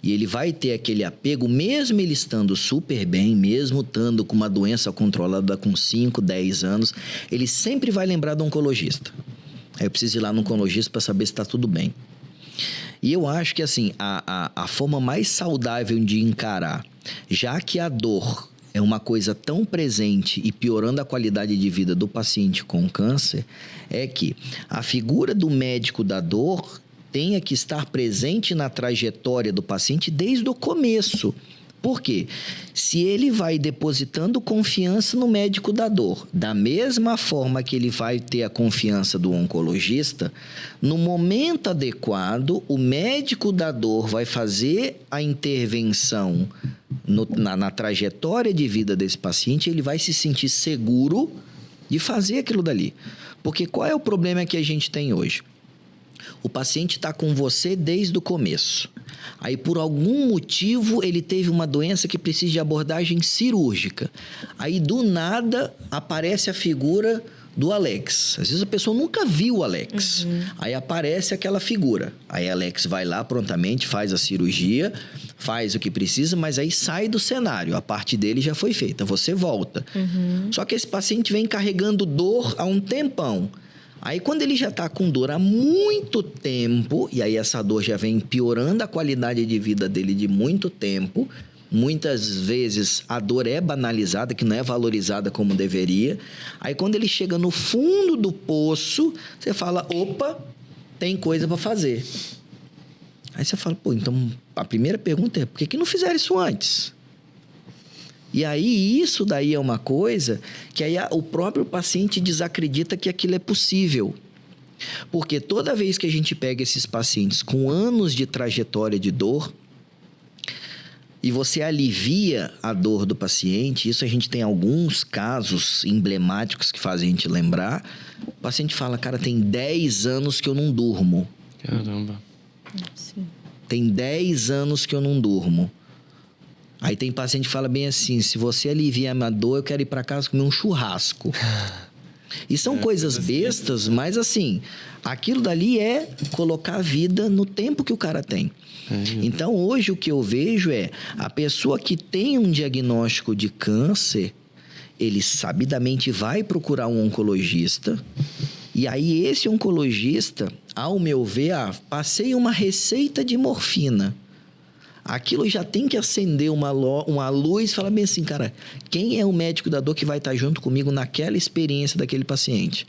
S1: E ele vai ter aquele apego, mesmo ele estando super bem, mesmo estando com uma doença controlada com 5, 10 anos, ele sempre vai lembrar do oncologista. Aí eu preciso ir lá no oncologista para saber se está tudo bem. E eu acho que, assim, a forma mais saudável de encarar, já que a dor é uma coisa tão presente e piorando a qualidade de vida do paciente com câncer, é que a figura do médico da dor tenha que estar presente na trajetória do paciente desde o começo. Por quê? Se ele vai depositando confiança no médico da dor, da mesma forma que ele vai ter a confiança do oncologista, no momento adequado, o médico da dor vai fazer a intervenção na trajetória de vida desse paciente, ele vai se sentir seguro de fazer aquilo dali. Porque qual é o problema que a gente tem hoje? O paciente está com você desde o começo. Aí, por algum motivo, ele teve uma doença que precisa de abordagem cirúrgica. Aí, do nada, aparece a figura do Alex. Às vezes a pessoa nunca viu o Alex. Aí aparece aquela figura. Aí Alex vai lá prontamente, faz a cirurgia, faz o que precisa, mas aí sai do cenário. A parte dele já foi feita, você volta. Só que esse paciente vem carregando dor há um tempão. Aí, quando ele já está com dor há muito tempo, e aí essa dor já vem piorando a qualidade de vida dele de muito tempo, muitas vezes a dor é banalizada, que não é valorizada como deveria. Aí, quando ele chega no fundo do poço, você fala, opa, tem coisa para fazer. Aí você fala, pô, então a primeira pergunta é, por que não fizeram isso antes? E aí, isso daí é uma coisa que aí o próprio paciente desacredita que aquilo é possível. Porque toda vez que a gente pega esses pacientes com anos de trajetória de dor e você alivia a dor do paciente, isso a gente tem alguns casos emblemáticos que fazem a gente lembrar, o paciente fala, cara, tem 10 anos que eu não durmo.
S2: Caramba.
S4: Sim.
S1: Tem 10 anos que eu não durmo. Aí tem paciente que fala bem assim, se você alivia a minha dor, eu quero ir para casa comer um churrasco. E são coisas bestas, mas assim, aquilo dali é colocar a vida no tempo que o cara tem. Então, hoje o que eu vejo é, a pessoa que tem um diagnóstico de câncer, ele sabidamente vai procurar um oncologista, e aí esse oncologista, ao meu ver, passei uma receita de morfina. Aquilo já tem que acender uma luz e falar bem assim, cara, quem é o médico da dor que vai estar junto comigo naquela experiência daquele paciente?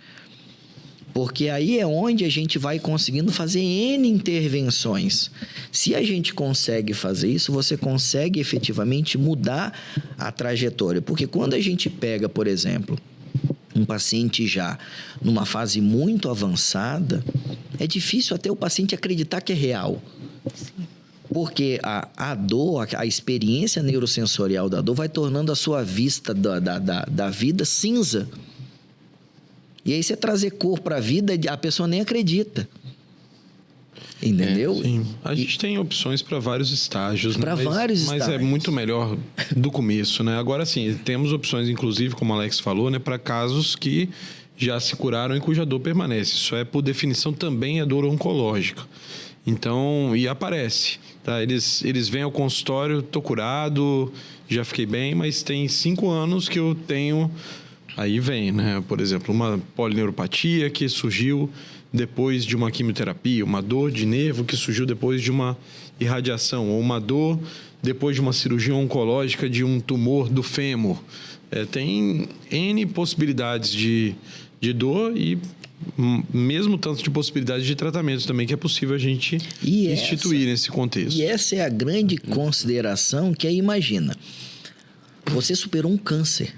S1: Porque aí é onde a gente vai conseguindo fazer N intervenções. Se a gente consegue fazer isso, você consegue efetivamente mudar a trajetória. Porque quando a gente pega, por exemplo, um paciente já numa fase muito avançada, é difícil até o paciente acreditar que é real. Sim. Porque a dor, a experiência neurosensorial da dor vai tornando a sua vista da vida cinza. E aí você trazer cor para a vida, a pessoa nem acredita. Entendeu?
S3: Sim. A gente tem opções para vários estágios.
S1: Para vários estágios.
S3: Mas é muito melhor do começo, né? Agora sim, temos opções, inclusive, como o Alex falou, né, para casos que já se curaram e cuja dor permanece. Isso é, por definição, também é dor oncológica. Então, e aparece, tá? Eles vêm ao consultório, tô curado, já fiquei bem, mas tem 5 anos que eu tenho... Aí vem, né? Por exemplo, uma polineuropatia que surgiu depois de uma quimioterapia, uma dor de nervo que surgiu depois de uma irradiação, ou uma dor depois de uma cirurgia oncológica de um tumor do fêmur. Tem N possibilidades de dor e mesmo tanto de possibilidades de tratamento também que é possível a gente instituir nesse contexto.
S1: E essa é a grande consideração que é, imagina, você superou um câncer.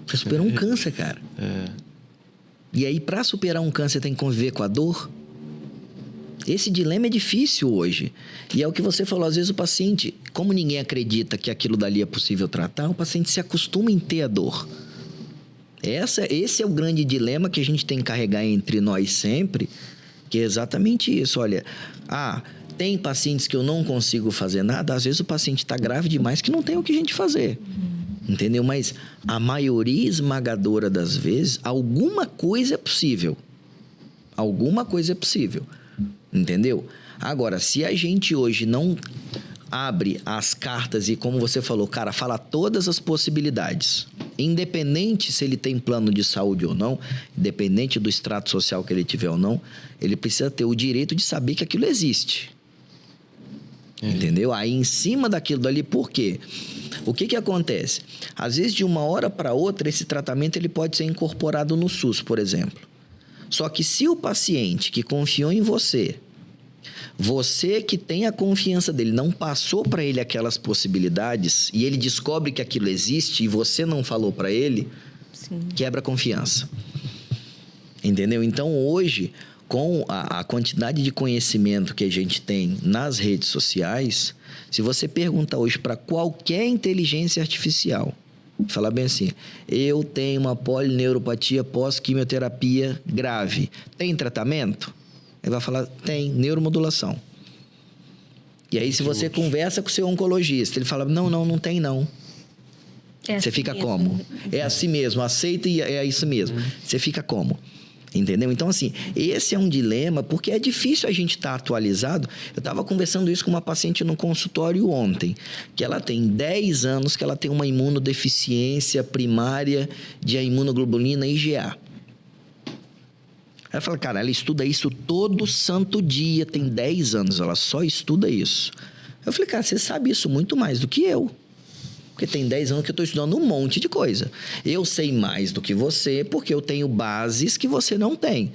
S1: Você superou um câncer, cara. E aí, para superar um câncer, tem que conviver com a dor? Esse dilema é difícil hoje. E é o que você falou, às vezes o paciente, como ninguém acredita que aquilo dali é possível tratar, o paciente se acostuma em ter a dor. Esse é o grande dilema que a gente tem que carregar entre nós sempre, que é exatamente isso. Olha, tem pacientes que eu não consigo fazer nada, às vezes o paciente está grave demais que não tem o que a gente fazer. Entendeu? Mas a maioria esmagadora das vezes, alguma coisa é possível. Alguma coisa é possível. Entendeu? Agora, se a gente hoje não abre as cartas e, como você falou, cara, fala todas as possibilidades, independente se ele tem plano de saúde ou não, independente do extrato social que ele tiver ou não, ele precisa ter o direito de saber que aquilo existe. Entendeu? Aí, em cima daquilo dali, por quê? O que acontece? Às vezes, de uma hora para outra, esse tratamento ele pode ser incorporado no SUS, por exemplo. Só que se o paciente que confiou em você que tem a confiança dele, não passou para ele aquelas possibilidades e ele descobre que aquilo existe e você não falou para ele, sim, quebra a confiança. Entendeu? Então, hoje, com a quantidade de conhecimento que a gente tem nas redes sociais, se você perguntar hoje para qualquer inteligência artificial, falar bem assim, eu tenho uma polineuropatia pós-quimioterapia grave, tem tratamento? Ele vai falar, tem, neuromodulação. E aí, se você conversa com o seu oncologista, ele fala, não tem não. Você fica como? É assim mesmo, aceita e é isso mesmo. Você fica como? Entendeu? Então, assim, esse é um dilema, porque é difícil a gente estar atualizado. Eu estava conversando isso com uma paciente no consultório ontem, que ela tem 10 anos, que ela tem uma imunodeficiência primária de imunoglobulina IgA. Ela fala, cara, ela estuda isso todo santo dia, tem 10 anos, ela só estuda isso. Eu falei, cara, você sabe isso muito mais do que eu. Porque tem 10 anos que eu estou estudando um monte de coisa. Eu sei mais do que você, porque eu tenho bases que você não tem.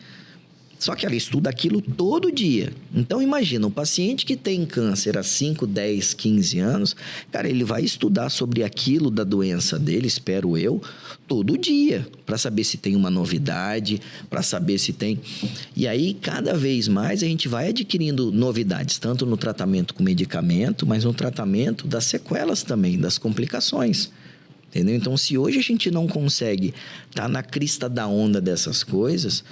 S1: Só que ela estuda aquilo todo dia. Então, imagina, um paciente que tem câncer há 5, 10, 15 anos, cara, ele vai estudar sobre aquilo da doença dele, espero eu, todo dia, para saber se tem uma novidade, para saber se tem... E aí, cada vez mais, a gente vai adquirindo novidades, tanto no tratamento com medicamento, mas no tratamento das sequelas também, das complicações. Entendeu? Então, se hoje a gente não consegue estar na crista da onda dessas coisas...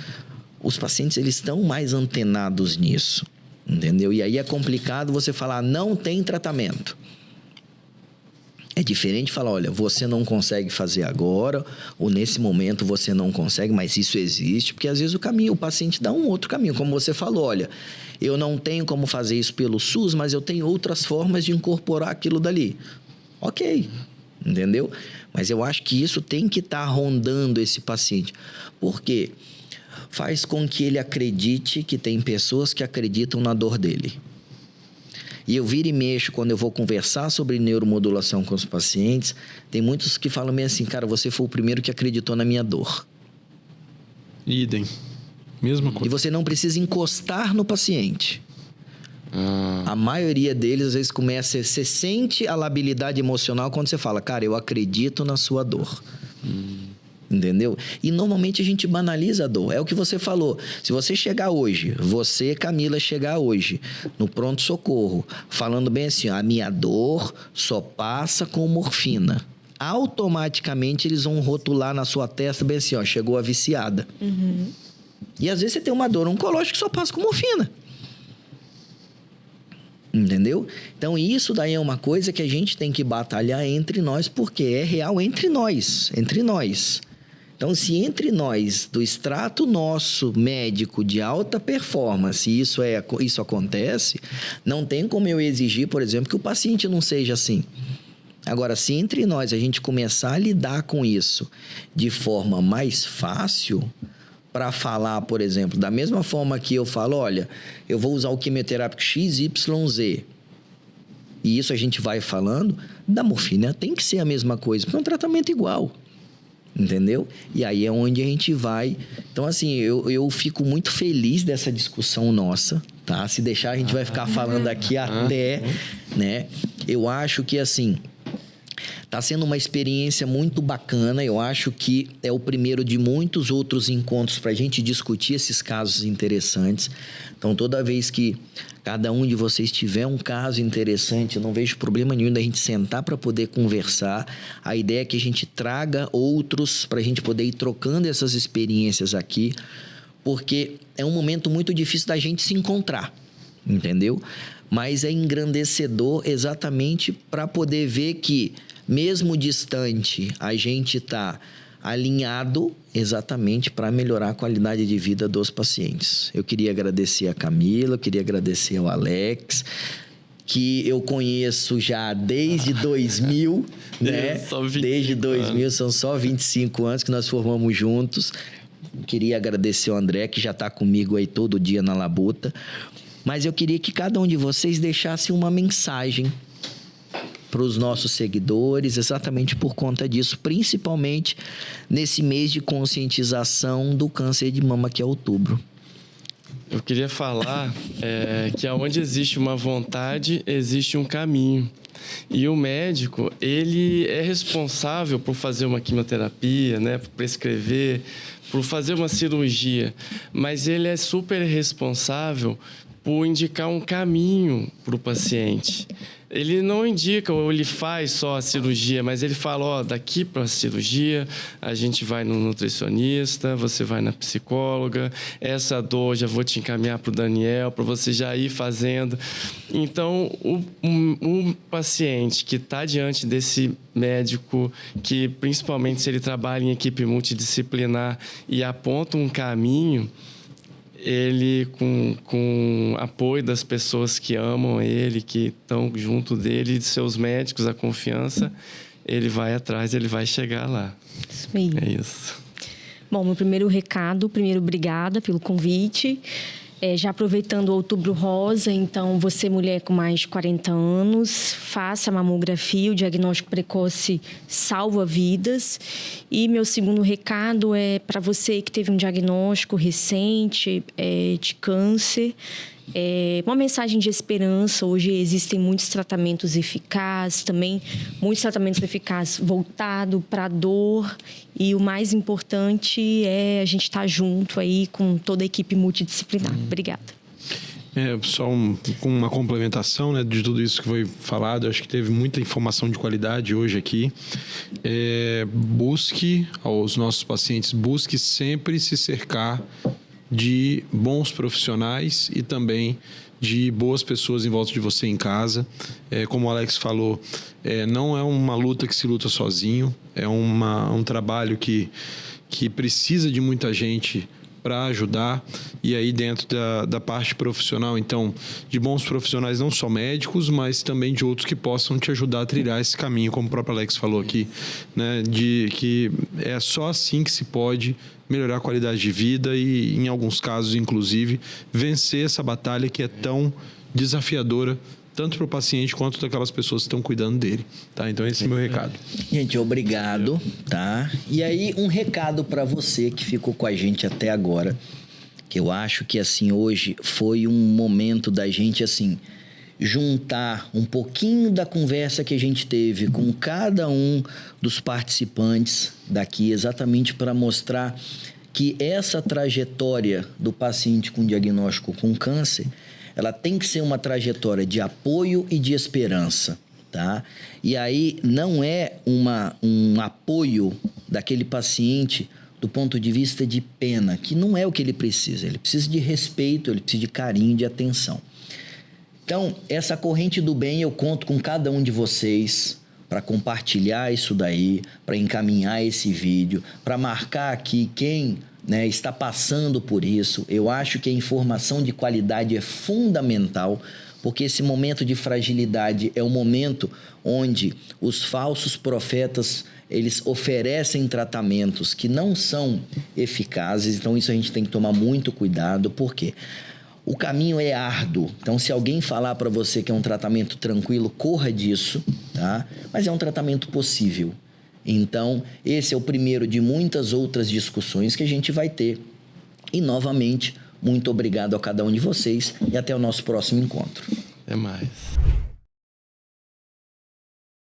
S1: Os pacientes, eles estão mais antenados nisso, entendeu? E aí é complicado você falar, não tem tratamento. É diferente falar, olha, você não consegue fazer agora, ou nesse momento você não consegue, mas isso existe, porque às vezes o paciente dá um outro caminho, como você falou, olha, eu não tenho como fazer isso pelo SUS, mas eu tenho outras formas de incorporar aquilo dali. Ok, entendeu? Mas eu acho que isso tem que estar rondando esse paciente. Por quê? Faz com que ele acredite que tem pessoas que acreditam na dor dele. E eu viro e mexo quando eu vou conversar sobre neuromodulação com os pacientes, tem muitos que falam bem assim, cara, você foi o primeiro que acreditou na minha dor.
S3: Idem. Mesma coisa.
S1: E você não precisa encostar no paciente. A maioria deles, às vezes, você sente a labilidade emocional quando você fala, cara, eu acredito na sua dor. Entendeu? E normalmente a gente banaliza a dor. É o que você falou. Se você chegar hoje, você, Camila, chegar hoje no pronto-socorro, falando bem assim, a minha dor só passa com morfina. Automaticamente eles vão rotular na sua testa bem assim, ó, chegou a viciada. E às vezes você tem uma dor oncológica que só passa com morfina. Entendeu? Então, isso daí é uma coisa que a gente tem que batalhar entre nós, porque é real entre nós. Então, se entre nós, do extrato nosso médico de alta performance, isso acontece, não tem como eu exigir, por exemplo, que o paciente não seja assim. Agora, se entre nós a gente começar a lidar com isso de forma mais fácil, para falar, por exemplo, da mesma forma que eu falo, olha, eu vou usar o quimioterápico XYZ, e isso a gente vai falando, da morfina tem que ser a mesma coisa, porque é um tratamento igual. Entendeu? E aí é onde a gente vai... Então, assim, eu fico muito feliz dessa discussão nossa, tá? Se deixar, a gente vai ficar falando aqui até, né? Eu acho que, assim, Tá sendo uma experiência muito bacana. Eu acho que é o primeiro de muitos outros encontros para a gente discutir esses casos interessantes. Então, toda vez que cada um de vocês tiver um caso interessante, eu não vejo problema nenhum da gente sentar para poder conversar. A ideia é que a gente traga outros para a gente poder ir trocando essas experiências aqui, porque é um momento muito difícil da gente se encontrar, entendeu? Mas é engrandecedor exatamente para poder ver que, mesmo distante, a gente está alinhado exatamente para melhorar a qualidade de vida dos pacientes. Eu queria agradecer a Camila, eu queria agradecer ao Alex, que eu conheço já desde 2000, né? Desde 2000, são só 25 anos que nós formamos juntos. Queria agradecer ao André, que já está comigo aí todo dia na labuta. Mas eu queria que cada um de vocês deixasse uma mensagem para os nossos seguidores, exatamente por conta disso, principalmente nesse mês de conscientização do câncer de mama, que é outubro.
S2: Eu queria falar que aonde existe uma vontade, existe um caminho. E o médico, ele é responsável por fazer uma quimioterapia, né, por prescrever, por fazer uma cirurgia, mas ele é super responsável por indicar um caminho para o paciente. Ele não indica ou ele faz só a cirurgia, mas ele fala, ó, daqui para a cirurgia, a gente vai no nutricionista, você vai na psicóloga, essa dor já vou te encaminhar para o Daniel, para você já ir fazendo. Então, o paciente que está diante desse médico, que principalmente se ele trabalha em equipe multidisciplinar e aponta um caminho, ele, com apoio das pessoas que amam ele, que estão junto dele, de seus médicos, a confiança, ele vai atrás, ele vai chegar lá.
S4: Isso aí.
S2: É isso.
S4: Bom, meu primeiro recado, obrigada pelo convite. Já aproveitando o Outubro Rosa, então, você, mulher com mais de 40 anos, faça a mamografia, o diagnóstico precoce salva vidas. E meu segundo recado é para você que teve um diagnóstico recente de câncer, uma mensagem de esperança. Hoje existem muitos tratamentos eficazes, também muitos tratamentos eficazes voltados para a dor. E o mais importante é a gente estar junto aí com toda a equipe multidisciplinar. Obrigada.
S3: Só com uma complementação, né, de tudo isso que foi falado, acho que teve muita informação de qualidade hoje aqui. Busque, aos nossos pacientes, busque sempre se cercar de bons profissionais e também de boas pessoas em volta de você em casa. Como o Alex falou, não é uma luta que se luta sozinho, é um trabalho que precisa de muita gente para ajudar. E aí dentro da parte profissional, então, de bons profissionais, não só médicos, mas também de outros que possam te ajudar a trilhar esse caminho, como o próprio Alex falou aqui, né, de que é só assim que se pode melhorar a qualidade de vida e, em alguns casos, inclusive, vencer essa batalha que é tão desafiadora, tanto para o paciente quanto daquelas pessoas que estão cuidando dele, tá? Então, esse é o meu recado.
S1: Gente, obrigado, tá? E aí, um recado para você que ficou com a gente até agora, que eu acho que, assim, hoje foi um momento da gente, assim, juntar um pouquinho da conversa que a gente teve com cada um dos participantes daqui, exatamente para mostrar que essa trajetória do paciente com diagnóstico com câncer, ela tem que ser uma trajetória de apoio e de esperança, tá? E aí não é um apoio daquele paciente do ponto de vista de pena, que não é o que ele precisa. Ele precisa de respeito, ele precisa de carinho, de atenção. Então, essa corrente do bem, eu conto com cada um de vocês para compartilhar isso daí, para encaminhar esse vídeo, para marcar aqui quem, né, está passando por isso. Eu acho que a informação de qualidade é fundamental, porque esse momento de fragilidade é o momento onde os falsos profetas, eles oferecem tratamentos que não são eficazes. Então, isso a gente tem que tomar muito cuidado. Por quê? O caminho é árduo, então se alguém falar para você que é um tratamento tranquilo, corra disso, tá? Mas é um tratamento possível. Então, esse é o primeiro de muitas outras discussões que a gente vai ter. E, novamente, muito obrigado a cada um de vocês e até o nosso próximo encontro.
S2: Até mais.